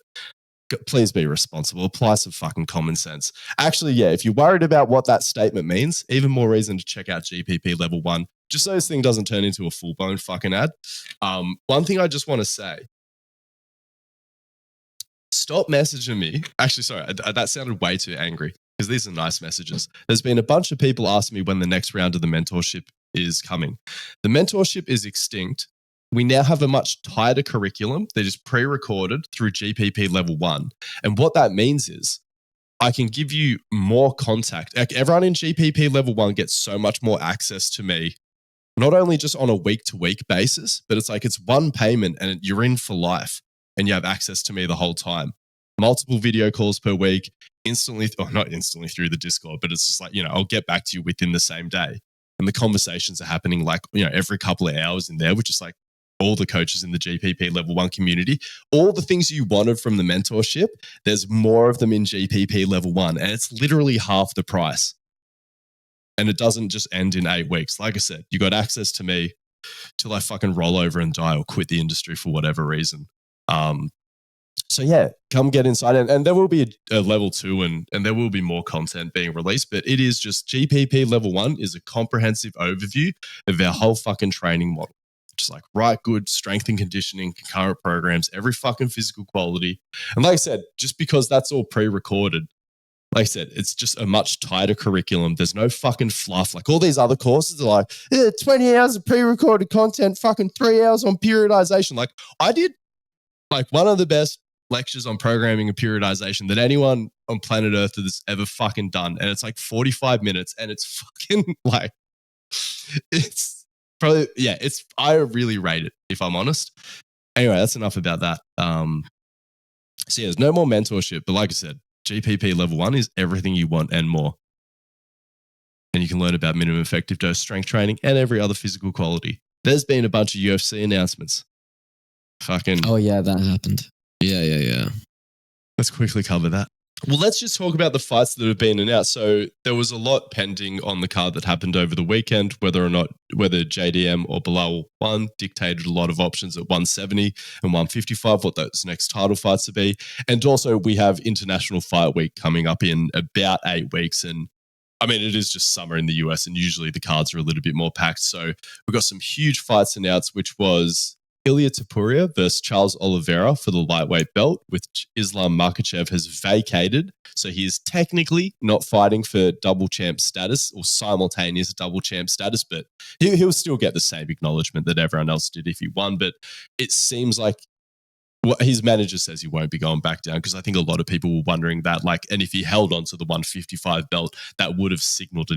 please be responsible. Apply some fucking common sense. Actually, yeah, if you're worried about what that statement means, even more reason to check out GPP Level 1, just so this thing doesn't turn into a full-blown fucking ad. One thing I just want to say, stop messaging me. Actually, sorry, that sounded way too angry because these are nice messages. There's been a bunch of people asking me when the next round of the mentorship is coming. The mentorship is extinct. We now have a much tighter curriculum that is pre-recorded through GPP Level 1. And what that means is I can give you more contact. Like everyone in GPP Level 1 gets so much more access to me, not only just on a week-to-week basis, but it's like it's one payment and you're in for life. And you have access to me the whole time. Multiple video calls per week, instantly, or not instantly through the Discord, but it's just like, you know, I'll get back to you within the same day. And the conversations are happening like, you know, every couple of hours in there, which is like all the coaches in the GPP Level 1 community. All the things you wanted from the mentorship, there's more of them in GPP Level 1. And it's literally half the price. And it doesn't just end in 8 weeks. Like I said, you got access to me till I fucking roll over and die or quit the industry for whatever reason. So yeah, come get inside, and there will be a level 2 and there will be more content being released, but it is just GPP Level 1 is a comprehensive overview of our whole fucking training model. Just like right, good strength and conditioning, concurrent programs, every fucking physical quality. And like I said, just because that's all pre-recorded, like I said, it's just a much tighter curriculum. There's no fucking fluff. Like all these other courses are like, 20 hours of pre-recorded content, fucking 3 hours on periodization. Like I did like one of the best lectures on programming and periodization that anyone on planet Earth has ever fucking done. And it's like 45 minutes and it's fucking like, it's probably, yeah, I really rate it if I'm honest. Anyway, that's enough about that. So yeah, there's no more mentorship, but like I said, GPP Level 1 is everything you want and more. And you can learn about minimum effective dose strength training and every other physical quality. There's been a bunch of UFC announcements. Fucking. Oh, yeah, that happened. Yeah. Let's quickly cover that. Well, let's just talk about the fights that have been announced. So there was a lot pending on the card that happened over the weekend, whether JDM or Bilal won dictated a lot of options at 170 and 155, what those next title fights will be. And also we have International Fight Week coming up in about 8 weeks. And I mean, it is just summer in the US and usually the cards are a little bit more packed. So we've got some huge fights announced, which was Ilia Topuria versus Charles Oliveira for the lightweight belt, which Islam Makhachev has vacated. So he is technically not fighting for double champ status or simultaneous double champ status, but he'll still get the same acknowledgement that everyone else did if he won. But it seems like his manager says he won't be going back down because I think a lot of people were wondering that, like, and if he held on to the 155 belt, that would have signaled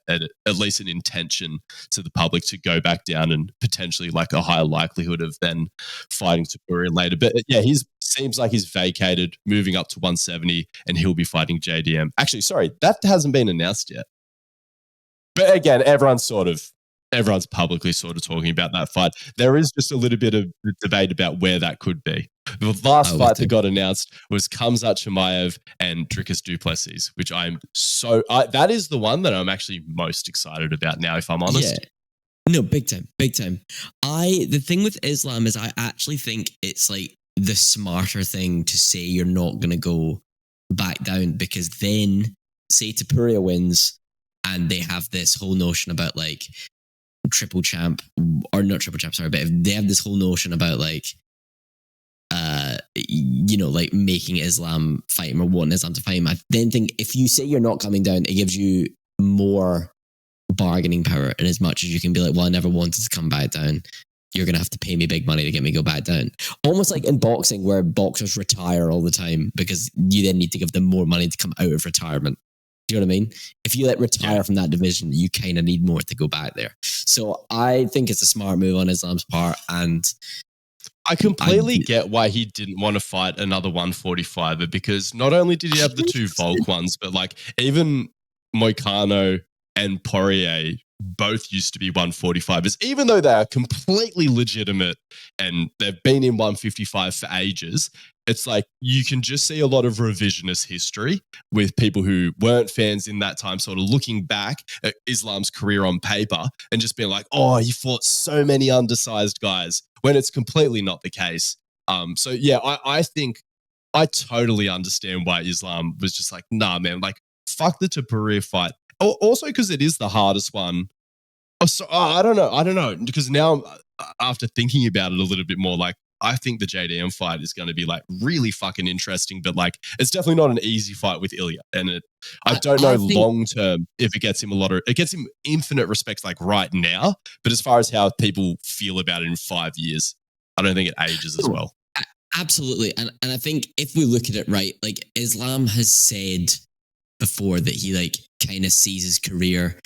at least an intention to the public to go back down and potentially like a higher likelihood of then fighting Topuria later. But yeah, seems like he's vacated, moving up to 170, and he'll be fighting JDM. Actually, sorry, that hasn't been announced yet. But again, everyone's publicly sort of talking about that fight. There is just a little bit of debate about where that could be. The last fight that got announced was Khamzat Chimaev and Dricus du Plessis, which that is the one that I'm actually most excited about now, if I'm honest. No, big time, big time. The thing with Islam is I actually think it's like the smarter thing to say you're not going to go back down, because then say Tapuria wins and they have this whole notion about like triple champ, or not triple champ, sorry, but if they have this whole notion about like, like making Islam fight him or wanting Islam to fight him. I then think if you say you're not coming down, it gives you more bargaining power, in as much as you can be like, well, I never wanted to come back down. You're going to have to pay me big money to get me go back down. Almost like in boxing, where boxers retire all the time because you then need to give them more money to come out of retirement. Do you know what I mean? If you retire from that division, you kind of need more to go back there. So I think it's a smart move on Islam's part. And I completely get why he didn't want to fight another 145er, because not only did he have the two Volk ones, but like even Moicano and Poirier both used to be 145ers, even though they are completely legitimate and they've been in 155 for ages. It's like you can just see a lot of revisionist history with people who weren't fans in that time, sort of looking back at Islam's career on paper and just being like, oh, he fought so many undersized guys, when it's completely not the case. So yeah, I think I totally understand why Islam was just like, nah, man, like fuck the Tapuria fight. Also, because it is the hardest one. I don't know. Because now, after thinking about it a little bit more, like I think the JDM fight is going to be like really fucking interesting. But like, it's definitely not an easy fight with Ilya, and I don't know long term if it gets him it gets him infinite respect like right now. But as far as how people feel about it in 5 years, I don't think it ages as well. Absolutely, and I think if we look at it right, like Islam has said before that he like kind of sees his career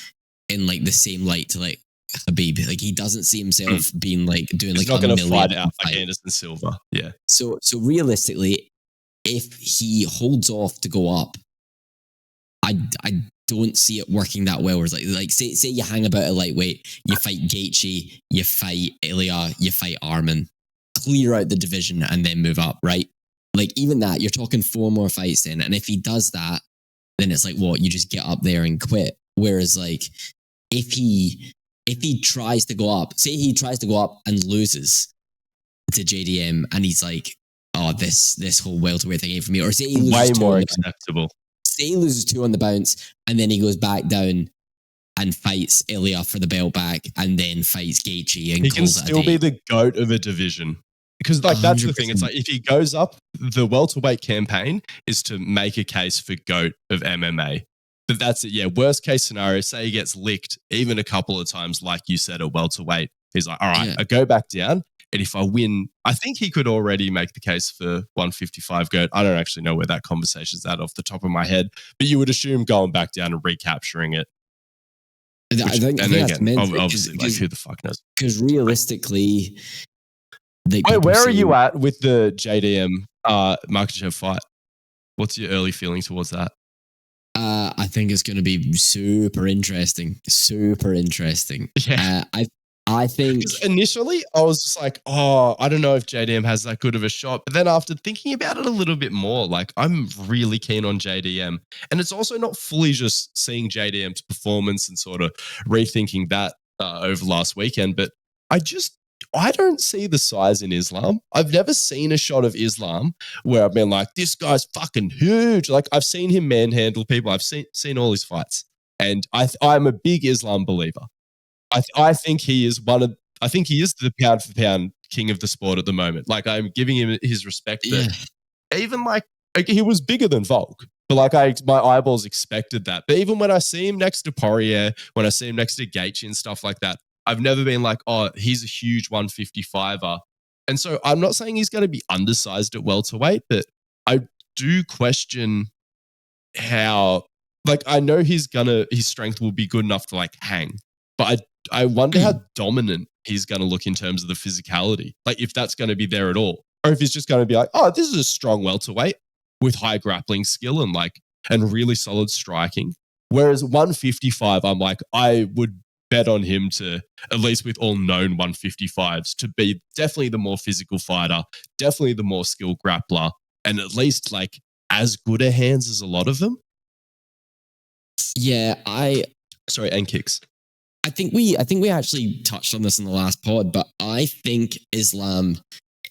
in like the same light to like Khabib. Like he doesn't see himself being like doing He's like not going to fight out like Anderson Silva. Yeah. So realistically, if he holds off to go up, I don't see it working that well. Where it's like say you hang about a lightweight, you fight Gaethje, you fight Ilya, you fight Arman, clear out the division and then move up, right? Like even that, you're talking 4 more fights then. And if he does that, then it's like, what, you just get up there and quit. Whereas like if he tries to go up, say he tries to go up and loses to JDM and he's like, oh, this whole welterweight thing ain't for me. Or say he loses way more acceptable. Say he loses 2 on the bounce and then he goes back down and fights Ilya for the belt back and then fights Gaethje. And he can still be the GOAT of a division. Because like that's 100%. The thing. It's like if he goes up, the welterweight campaign is to make a case for GOAT of MMA. But that's it. Yeah. Worst case scenario, say he gets licked even a couple of times, like you said, at welterweight. He's like, all right, I go back down. And if I win, I think he could already make the case for 155 GOAT. I don't actually know where that conversation's at off the top of my head, but you would assume going back down and recapturing it. I think obviously, like who the fuck knows? Because realistically, wait, where are you at with the JDM Makhachev fight? What's your early feeling towards that? I think it's going to be super interesting. Super interesting. Yeah. I think initially I was just like, oh, I don't know if JDM has that good of a shot. But then after thinking about it a little bit more, like I'm really keen on JDM. And it's also not fully just seeing JDM's performance and sort of rethinking that over last weekend. But I don't see the size in Islam. I've never seen a shot of Islam where I've been like, this guy's fucking huge. Like I've seen him manhandle people. I've seen all his fights. And I'm a big Islam believer. I think he is the pound for pound king of the sport at the moment. Like I'm giving him his respect. Even like he was bigger than Volk, but like my eyeballs expected that. But even when I see him next to Poirier, when I see him next to Gaethje and stuff like that, I've never been like, oh, he's a huge 155er. And so I'm not saying he's going to be undersized at welterweight, but I do question how, like, I know his strength will be good enough to like hang, but I wonder how dominant he's going to look in terms of the physicality. Like if that's going to be there at all, or if he's just going to be like, oh, this is a strong welterweight with high grappling skill and really solid striking. Whereas 155, I'm like, I would bet on him to, at least with all known 155s, to be definitely the more physical fighter, definitely the more skilled grappler, and at least like as good a hands as a lot of them. Yeah, and kicks. I think we actually touched on this in the last pod, but I think Islam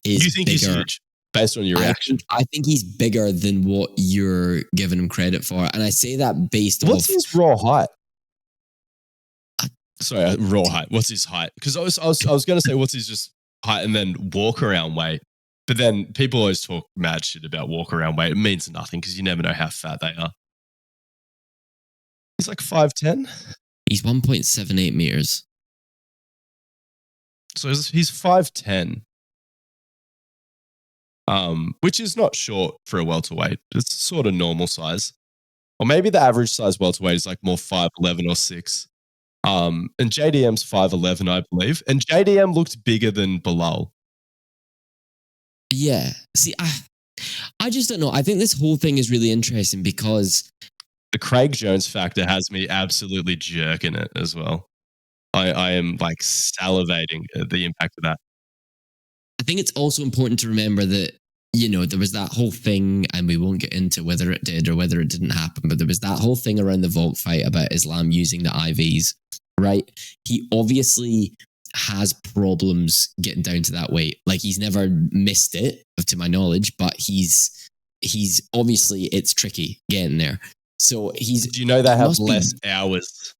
is You think bigger. he's huge based on your reaction? I think he's bigger than what you're giving him credit for, and I say that based What's off. his raw height? Sorry, raw height. What's his height? Because I was going to say what's his just height and then walk around weight. But then people always talk mad shit about walk around weight. It means nothing because you never know how fat they are. He's like 5'10". He's 1.78 meters. So he's 5'10". Which is not short for a welterweight. It's sort of normal size. Or maybe the average size welterweight is like more 5'11" or 6. And JDM's 5'11", I believe. And JDM looked bigger than Bilal. Yeah. See, I just don't know. I think this whole thing is really interesting because the Craig Jones factor has me absolutely jerking it as well. I am like salivating at the impact of that. I think it's also important to remember that, there was that whole thing, and we won't get into whether it did or whether it didn't happen, but there was that whole thing around the Volk fight about Islam using the IVs, right? He obviously has problems getting down to that weight. Like, he's never missed it, to my knowledge, but he's obviously, it's tricky getting there. So do you know they have less hours?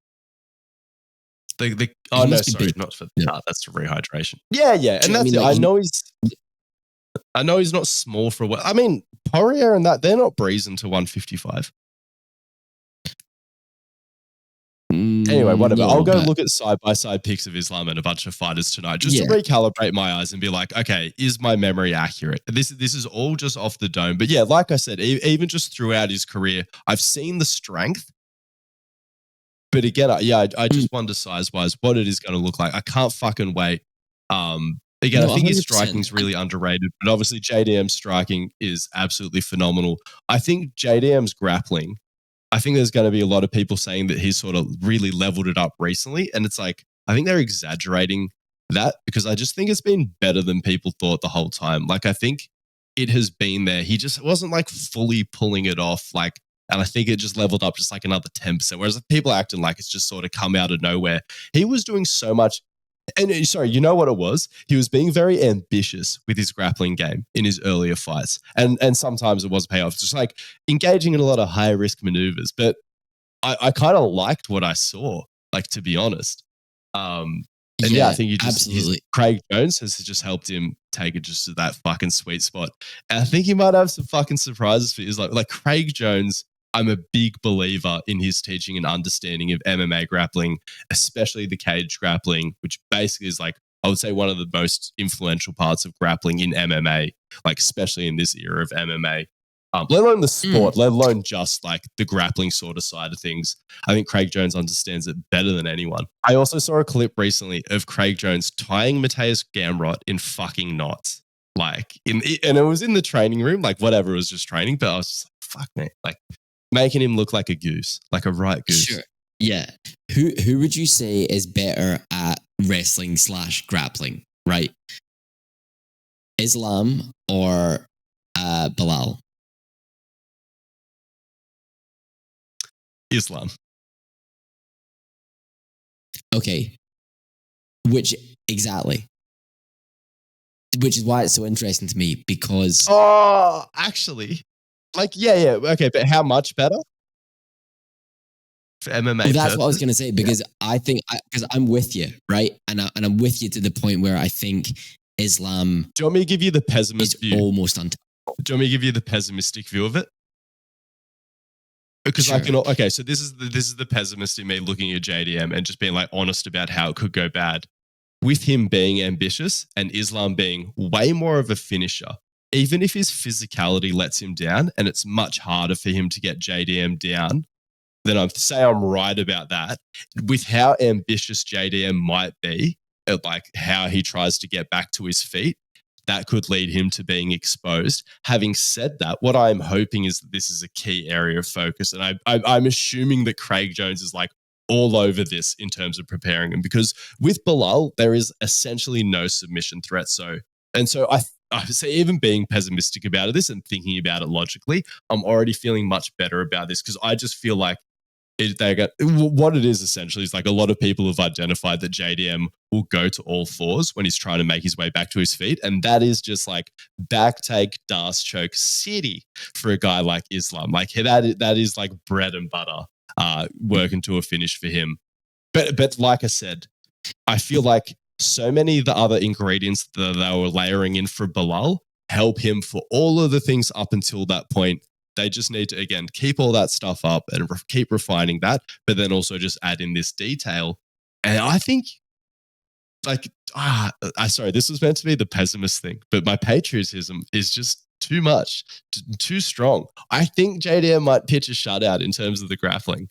Oh no, sorry, not for that. That's for rehydration. Yeah, and that's it. I know he's not small for a while. I mean, Poirier and that, they're not breezing to 155. Anyway, whatever. I'll go look at side-by-side pics of Islam and a bunch of fighters tonight just to recalibrate my eyes and be like, okay, is my memory accurate? This is all just off the dome. But yeah, like I said, even just throughout his career, I've seen the strength. But again, I just wonder size-wise what it is going to look like. I can't fucking wait. Again, I think his striking is really underrated, but obviously JDM's striking is absolutely phenomenal. I think JDM's grappling, I think there's going to be a lot of people saying that he's sort of really leveled it up recently. And it's like, I think they're exaggerating that because I just think it's been better than people thought the whole time. Like, I think it has been there. He just wasn't like fully pulling it off. Like, and I think it just leveled up just like another 10%. Whereas people are acting like it's just sort of come out of nowhere. He was doing so much. And sorry, you know what it was? He was being very ambitious with his grappling game in his earlier fights. And sometimes it was payoff. Just like engaging in a lot of high risk maneuvers. But I kind of liked what I saw, like, to be honest. And I think Craig Jones has just helped him take it just to that fucking sweet spot. And I think he might have some fucking surprises for you. Like Craig Jones, I'm a big believer in his teaching and understanding of MMA grappling, especially the cage grappling, which basically is like, I would say, one of the most influential parts of grappling in MMA, like especially in this era of MMA, let alone the sport, let alone just like the grappling sort of side of things. I think Craig Jones understands it better than anyone. I also saw a clip recently of Craig Jones tying Mateus Gamrot in fucking knots. Like, and it was in the training room, like whatever, it was just training, but I was just like, fuck me, like, making him look like a goose, like a right goose. Sure. Yeah. Who would you say is better at wrestling / grappling, right? Islam or Bilal? Islam. Okay. Which exactly? Which is why it's so interesting to me because... Oh, actually... Like, yeah, okay, but how much better? For MMA well, that's what I was going to say, because I think, because I'm with you, right? And I'm with you to the point where I think Islam... Do you want me to give you the pessimist view? Almost untouchable. Do you want me to give you the pessimistic view of it? Because sure. So this is the pessimist in me looking at JDM and just being like honest about how it could go bad. With him being ambitious and Islam being way more of a finisher, even if his physicality lets him down and it's much harder for him to get JDM down, then I'd say I'm right about that. With how ambitious JDM might be at like how he tries to get back to his feet, that could lead him to being exposed. Having said that, what I'm hoping is that this is a key area of focus. And I'm assuming that Craig Jones is like all over this in terms of preparing him, because with Bilal, there is essentially no submission threat. So I say, even being pessimistic about this and thinking about it logically, I'm already feeling much better about this because I just feel like what it is essentially is like a lot of people have identified that JDM will go to all fours when he's trying to make his way back to his feet. And that is just like back take, dance choke city for a guy like Islam. Like that is like bread and butter working to a finish for him. But like I said, I feel like so many of the other ingredients that they were layering in for Bilal help him for all of the things up until that point. They just need to, again, keep all that stuff up and keep refining that, but then also just add in this detail. And I think, like, sorry, this was meant to be the pessimist thing, but my patriotism is just too much, too strong. I think JDM might pitch a shutout in terms of the grappling.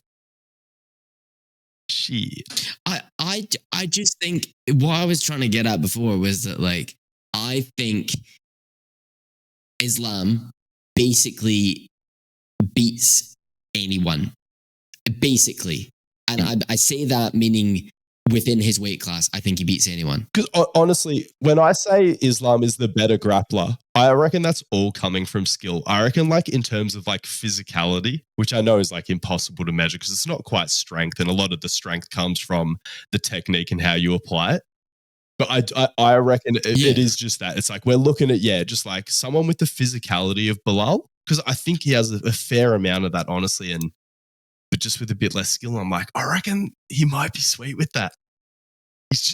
Shit. I just think what I was trying to get at before was that, like, I think Islam basically beats anyone, basically. And I say that meaning within his weight class, I think he beats anyone. Because honestly, when I say Islam is the better grappler, I reckon that's all coming from skill. I reckon like in terms of like physicality, which I know is like impossible to measure because it's not quite strength, and a lot of the strength comes from the technique and how you apply it. But I reckon it is just that. It's like we're looking at, just like someone with the physicality of Bilal, because I think he has a fair amount of that, honestly, but just with a bit less skill, I'm like, I reckon he might be sweet with that.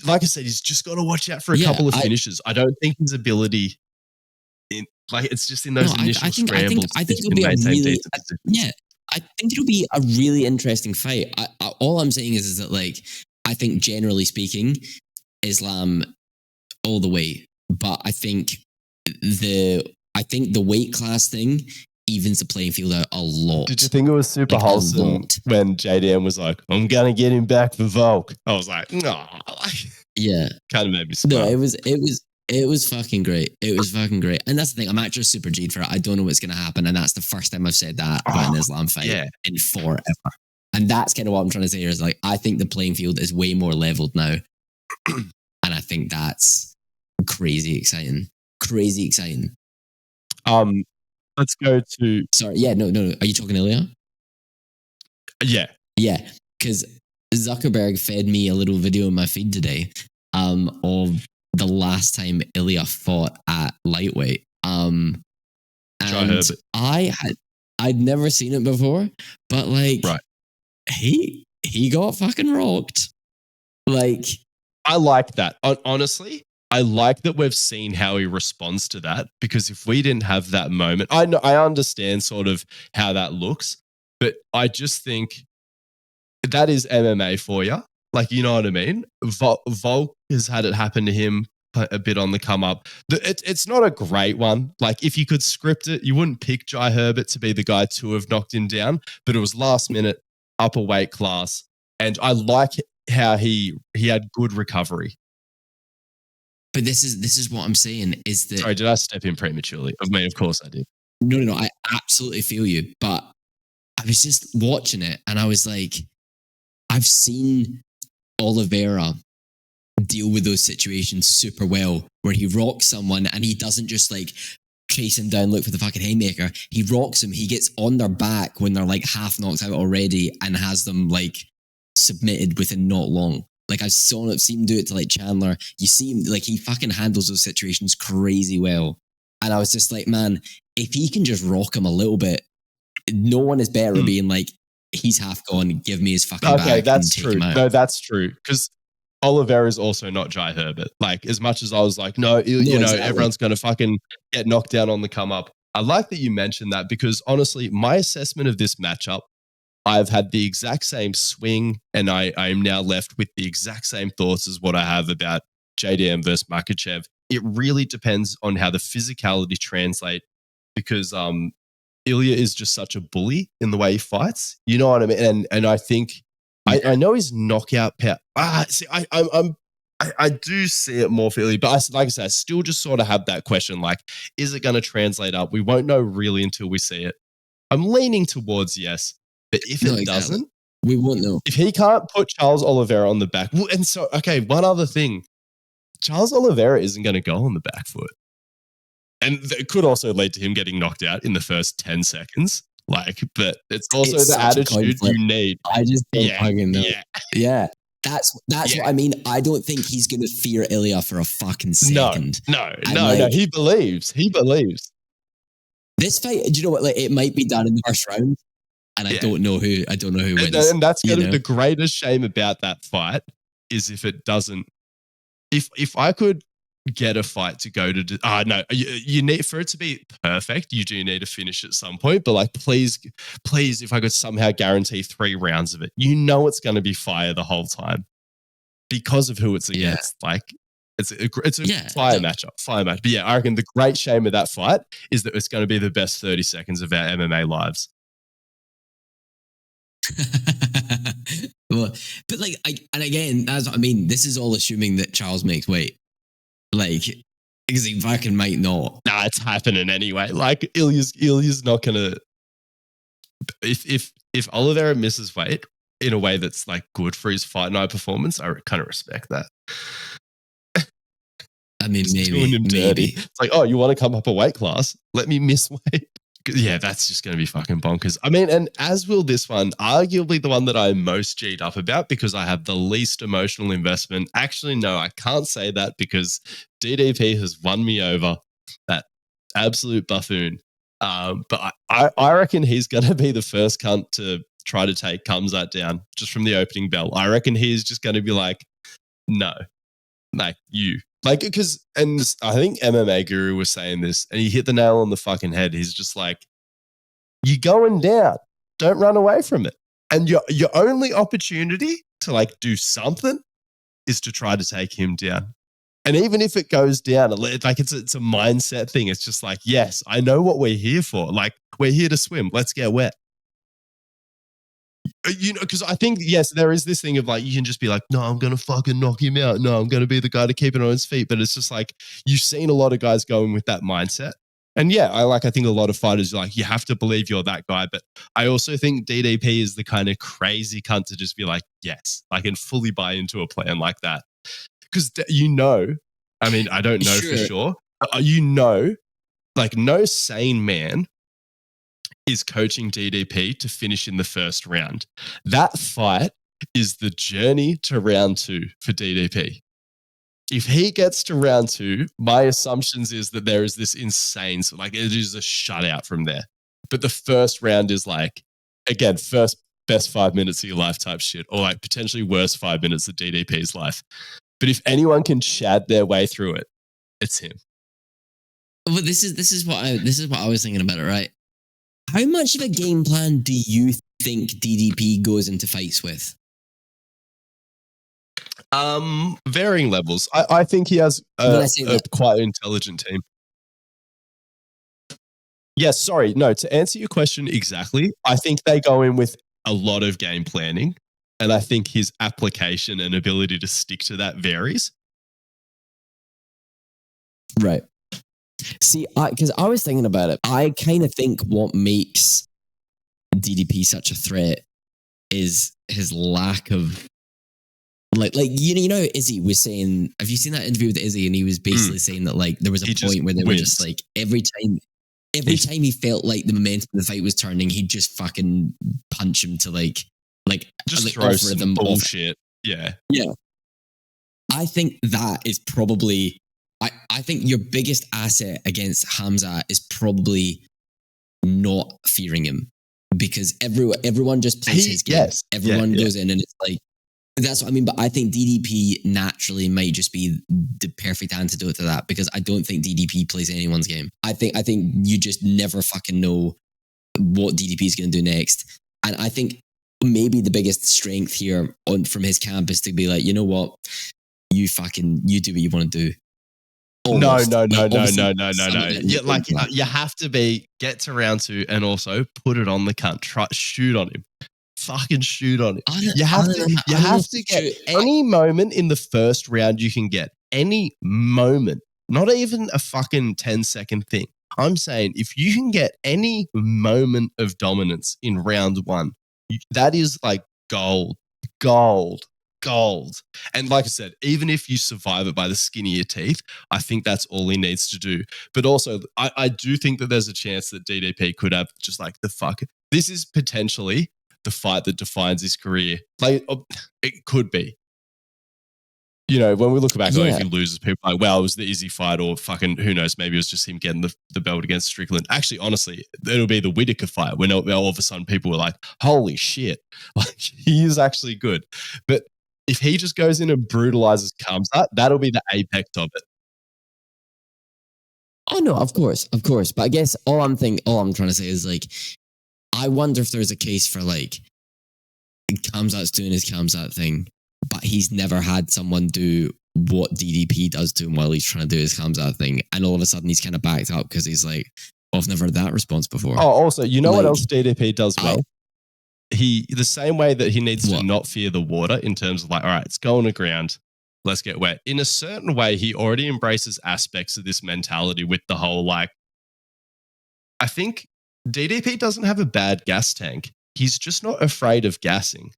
Like I said, he's just got to watch out for a couple of finishes. I don't think his ability, it's just in those initial scrambles. I think it'll be I think it'll be a really interesting fight. All I'm saying is that, like, I think generally speaking, Islam all the way, but I think the weight class thing evens the playing field out a lot. Did you think it was super wholesome when JDM was like, I'm gonna get him back for Volk? I was like, no. Yeah. Kind of made me smile. No, it was fucking great. It was fucking great. And that's the thing, I'm actually super G'd for it. I don't know what's gonna happen, and that's the first time I've said that about an Islam fight in forever. And that's kind of what I'm trying to say here is, like, I think the playing field is way more leveled now. And I think that's crazy exciting. Crazy exciting. Let's go to... Sorry, no. Are you talking Ilya? Yeah. Yeah, because Zuckerberg fed me a little video in my feed today of the last time Ilya fought at lightweight. And I'd never seen it before, but like, he got fucking rocked. Like, I like that. Honestly, I like that we've seen how he responds to that, because if we didn't have that moment, I understand sort of how that looks, but I just think that is MMA for you. Like, you know what I mean? Volk has had it happen to him a bit on the come up. It's not a great one. Like, if you could script it, you wouldn't pick Jai Herbert to be the guy to have knocked him down, but it was last minute, upper weight class. And I like how he had good recovery. But this is what I'm saying is that... Sorry, did I step in prematurely? I mean, of course I did. No, I absolutely feel you. But I was just watching it and I was like, I've seen Oliveira deal with those situations super well, where he rocks someone and he doesn't just like chase him down, look for the fucking haymaker. He rocks him, he gets on their back when they're like half knocked out already and has them like submitted within not long. Like, I've seen him do it to like Chandler. You see him, like, he fucking handles those situations crazy well. And I was just like, man, if he can just rock him a little bit, no one is better at being like, he's half gone, give me his fucking back. Okay, that's true. No, that's true. Because Oliveira is also not Jai Herbert. Like, as much as I was like, no, exactly. Everyone's going to fucking get knocked down on the come up. I like that you mentioned that, because honestly, my assessment of this matchup, I've had the exact same swing, and I am now left with the exact same thoughts as what I have about JDM versus Makhachev. It really depends on how the physicality translate, because Ilya is just such a bully in the way he fights. You know what I mean? And I think I know his knockout power. See, I do see it more for Ilya, but like I said, I still just sort of have that question: like, is it going to translate up? We won't know really until we see it. I'm leaning towards yes. But if it doesn't, we won't know. If he can't put Charles Oliveira on the back, and so, okay, one other thing, Charles Oliveira isn't going to go on the back foot. And it could also lead to him getting knocked out in the first 10 seconds. Like, but it's also It's the such a coin attitude flip. you need. I just don't Yeah, fucking know. yeah. Yeah. That's Yeah. what I mean. I don't think he's gonna fear Ilya for a fucking No, second. no. like- He believes. This fight, do you know what? Like, it might be done in the first round, and I Yeah. don't know who wins. And that's you know? the greatest shame about that fight is if it doesn't. If I could get a fight to go to, no, you need for it to be perfect. You do need to finish at some point, but like, please, if I could somehow guarantee 3 rounds of it, you know, it's going to be fire the whole time because of who it's against. Like, it's a fire matchup. But yeah, I reckon the great shame of that fight is that it's going to be the best 30 seconds of our MMA lives. Well, but like, and again, that's what I mean. This is all assuming that Charles makes weight, like, because he fucking might not. Nah, it's happening anyway. Like, Ilya's not gonna. If Oliveira misses weight in a way that's like good for his fight night performance, I kind of respect that. I mean, Just doing him dirty. It's like, oh, you want to come up a weight class? Let me miss weight. Yeah, that's just going to be fucking bonkers. I mean, and as will this one, arguably the one that I'm most G'd up about because I have the least emotional investment. Actually, no, I can't say that because DDP has won me over, that absolute buffoon. But I reckon he's going to be the first cunt to try to take Khamzat down just from the opening bell. I reckon he's just going to be like, no, like you. Like, because, and I think MMA Guru was saying this, and he hit the nail on the fucking head. He's just like, you're going down. Don't run away from it. And your only opportunity to like do something is to try to take him down. And even if it goes down, like it's a mindset thing. It's just like, yes, I know what we're here for. Like, we're here to swim. Let's get wet. You know, because I think, yes, there is this thing of like, you can just be like, no, I'm going to fucking knock him out. No, I'm going to be the guy to keep it on his feet. But it's just like, you've seen a lot of guys going with that mindset. And yeah, I think a lot of fighters, like, you have to believe you're that guy. But I also think DDP is the kind of crazy cunt to just be like, yes, I can fully buy into a plan like that. Because, you know, I mean, I don't know for sure. You know, like, no sane man is coaching DDP to finish in the first round. That fight is the journey to round 2 for DDP. If he gets to round 2, my assumptions is that there is this insane, like, it is a shutout from there. But the first round is like, again, first best 5 minutes of your life type shit, or like potentially worst 5 minutes of DDP's life. But if anyone can chad their way through it, it's him. Well, this is what I was thinking about it, right? How much of a game plan do you think DDP goes into fights with? Varying levels. I think he has a quite intelligent team. Yes, sorry. No, to answer your question exactly, I think they go in with a lot of game planning, and I think his application and ability to stick to that varies. Right. See, because I was thinking about it, I kind of think what makes DDP such a threat is his lack of like you know Izzy was saying. Have you seen that interview with Izzy? And he was basically saying that like there was a point where they were just like every time he felt like the momentum of the fight was turning, he'd just fucking punch him to like just throw some bullshit. Yeah. I think that is probably. I think your biggest asset against Khamzat is probably not fearing him because everyone just plays his game. Yes. Everyone goes in and it's like, that's what I mean. But I think DDP naturally might just be the perfect antidote to that because I don't think DDP plays anyone's game. I think you just never fucking know what DDP is going to do next. And I think maybe the biggest strength here from his camp is to be like, you know what, you do what you want to do. Almost. No. Yeah, like you have to get to round 2 and also put it on the cunt. Shoot on him. Fucking shoot on him. You have to get any moment in the first round you can get. Any moment. Not even a fucking 10-second thing. I'm saying if you can get any moment of dominance in round 1, that is like gold. And like I said, even if you survive it by the skin of your teeth, I think that's all he needs to do. But also, I do think that there's a chance that DDP could have just like the this is potentially the fight that defines his career. Like, it could be. You know, when we look back, if he loses, people are like, well, it was the easy fight, or fucking, who knows, maybe it was just him getting the belt against Strickland. Actually, honestly, it'll be the Whittaker fight when all of a sudden people were like, holy shit, like, he is actually good. But if he just goes in and brutalizes Khamzat, that'll be the apex of it. Oh no, of course. But I guess all I'm trying to say is, like, I wonder if there's a case for, like, Khamzat's doing his Khamzat thing, but he's never had someone do what DDP does to him while he's trying to do his Khamzat thing, and all of a sudden he's kind of backed up because he's like, oh, I've never had that response before. Oh, also, you know, like, what else DDP does well? The same way that he needs to not fear the water in terms of, like, all right, it's going aground, let's get wet. In a certain way, he already embraces aspects of this mentality with the whole, like, I think DDP doesn't have a bad gas tank. He's just not afraid of gassing.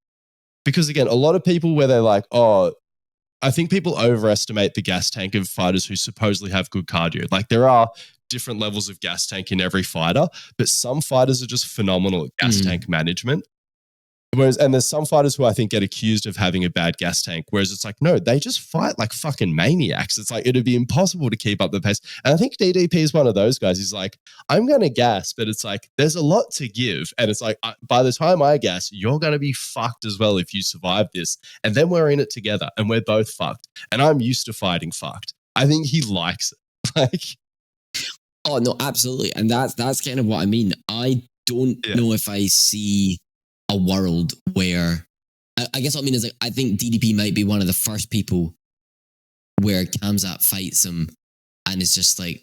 Because again, a lot of people where they're like, oh, I think people overestimate the gas tank of fighters who supposedly have good cardio. Like, there are different levels of gas tank in every fighter, but some fighters are just phenomenal at gas tank management. And there's some fighters who I think get accused of having a bad gas tank, whereas it's like, no, they just fight like fucking maniacs. It's like, it'd be impossible to keep up the pace. And I think DDP is one of those guys. He's like, I'm going to gas, but it's like, there's a lot to give. And it's like, by the time I gas, you're going to be fucked as well if you survive this. And then we're in it together and we're both fucked. And I'm used to fighting fucked. I think he likes it. Like, oh no, absolutely. And that's kind of what I mean. I don't know if I see a world where, I guess what I mean is, like, I think DDP might be one of the first people where Khamzat fights him and it's just like,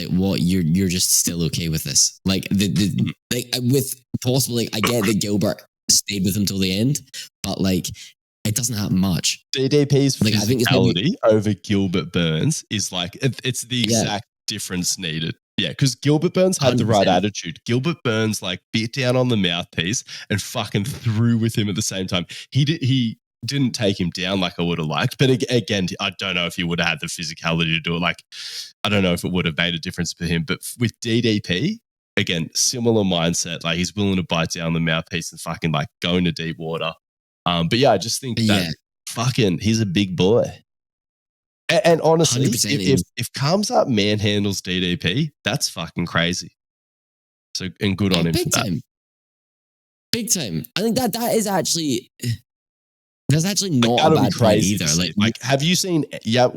what, you're just still okay with this? Like, like, with possible, like, I get that Gilbert stayed with him till the end, but like, it doesn't happen much. DDP's physicality, I think it's over Gilbert Burns is like, it's the exact difference needed. Yeah, because Gilbert Burns had 100%. The right attitude. Gilbert Burns, like, beat down on the mouthpiece and fucking threw with him at the same time. He didn't take him down like I would have liked, but again, I don't know if he would have had the physicality to do it. Like, I don't know if it would have made a difference for him. But with DDP, again, similar mindset. Like, he's willing to bite down the mouthpiece and fucking, like, go into deep water. But yeah, I just think that fucking, he's a big boy. And honestly, if Khamzat manhandles DDP, that's fucking crazy. So, and good on him for that. Big time. I think that is actually, that's actually not a bad point either. Like, have you seen? Yeah,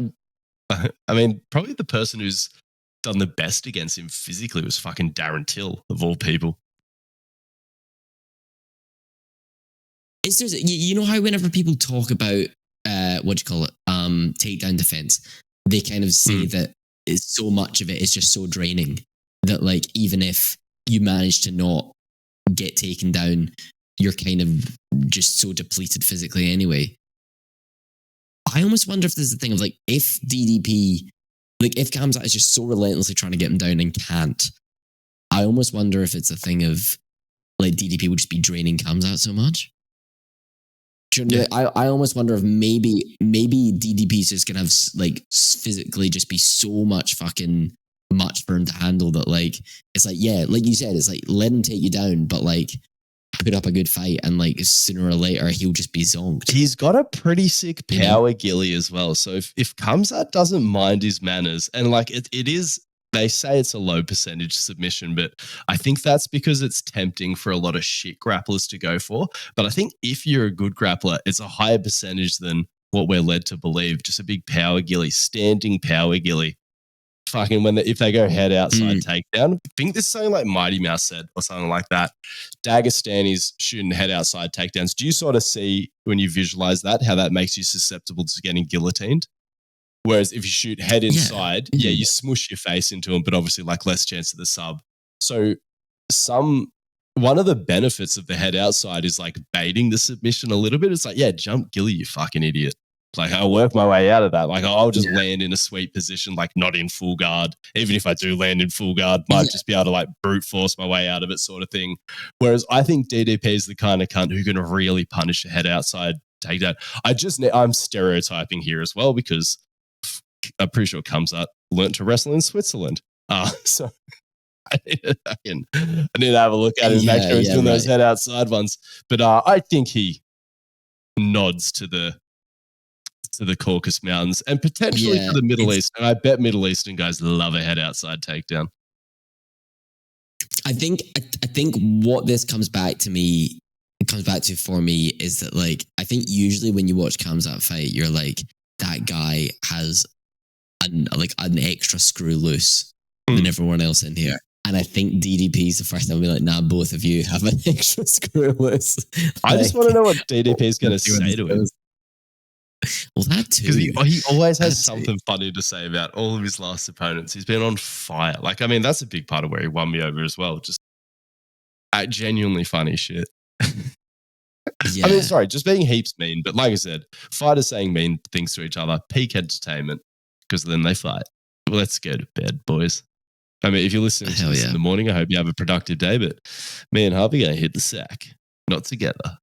I mean, probably the person who's done the best against him physically was fucking Darren Till, of all people. Is there, you know how whenever people talk about takedown defense, they kind of say that it's so much of it is just so draining that, like, even if you manage to not get taken down, you're kind of just so depleted physically anyway. I almost wonder if there's a thing of, like, if DDP, like, if Khamzat is just so relentlessly trying to get him down and can't, I almost wonder if it's a thing of, like, DDP would just be draining Khamzat so much. Yeah. I almost wonder if maybe DDP's just gonna have, like, physically just be so much for him to handle that, like, it's like, yeah, like you said, it's like, let him take you down, but, like, put up a good fight, and, like, sooner or later he'll just be zonked. He's got a pretty sick power gilly as well. So if Khamzat doesn't mind his manners, and, like, it is, they say it's a low percentage submission, but I think that's because it's tempting for a lot of shit grapplers to go for. But I think if you're a good grappler, it's a higher percentage than what we're led to believe. Just a big power gilly, standing power gilly. Fucking if they go head outside takedown, I think this is something like Mighty Mouse said or something like that. Dagestani's shooting head outside takedowns. Do you sort of see, when you visualize that, how that makes you susceptible to getting guillotined? Whereas if you shoot head inside, you smush your face into them, but obviously, like, less chance of the sub. So one of the benefits of the head outside is, like, baiting the submission a little bit. It's like, yeah, jump gilly, you fucking idiot. Like, I'll work my way out of that. Like, I'll just land in a sweet position, like, not in full guard. Even if I do land in full guard, might just be able to, like, brute force my way out of it, sort of thing. Whereas I think DDP is the kind of cunt who can really punish a head outside takedown. I'm stereotyping here as well, because I'm pretty sure Khamzat learnt to wrestle in Switzerland. So I need to have a look at him and make sure he's doing those head outside ones. But I think he nods to the Caucasus Mountains and potentially to the Middle East. And I bet Middle Eastern guys love a head outside takedown. I think what this comes back to for me is that, like, I think usually when you watch Khamzat fight, you're like, that guy has an extra screw loose than everyone else in here. And I think DDP is the first time we're like, nah, both of you have an extra screw loose. I just want to know what DDP is going to say to him. Well, that too. Because he always has something funny to say about all of his last opponents. He's been on fire. Like, I mean, that's a big part of where he won me over as well. Just genuinely funny shit. I mean, sorry, just being heaps mean. But like I said, fighters saying mean things to each other, peak entertainment, because then they fight. Well, let's go to bed, boys. I mean, if you're listening to this in the morning, I hope you have a productive day. But me and Harvey are going to hit the sack. Not together.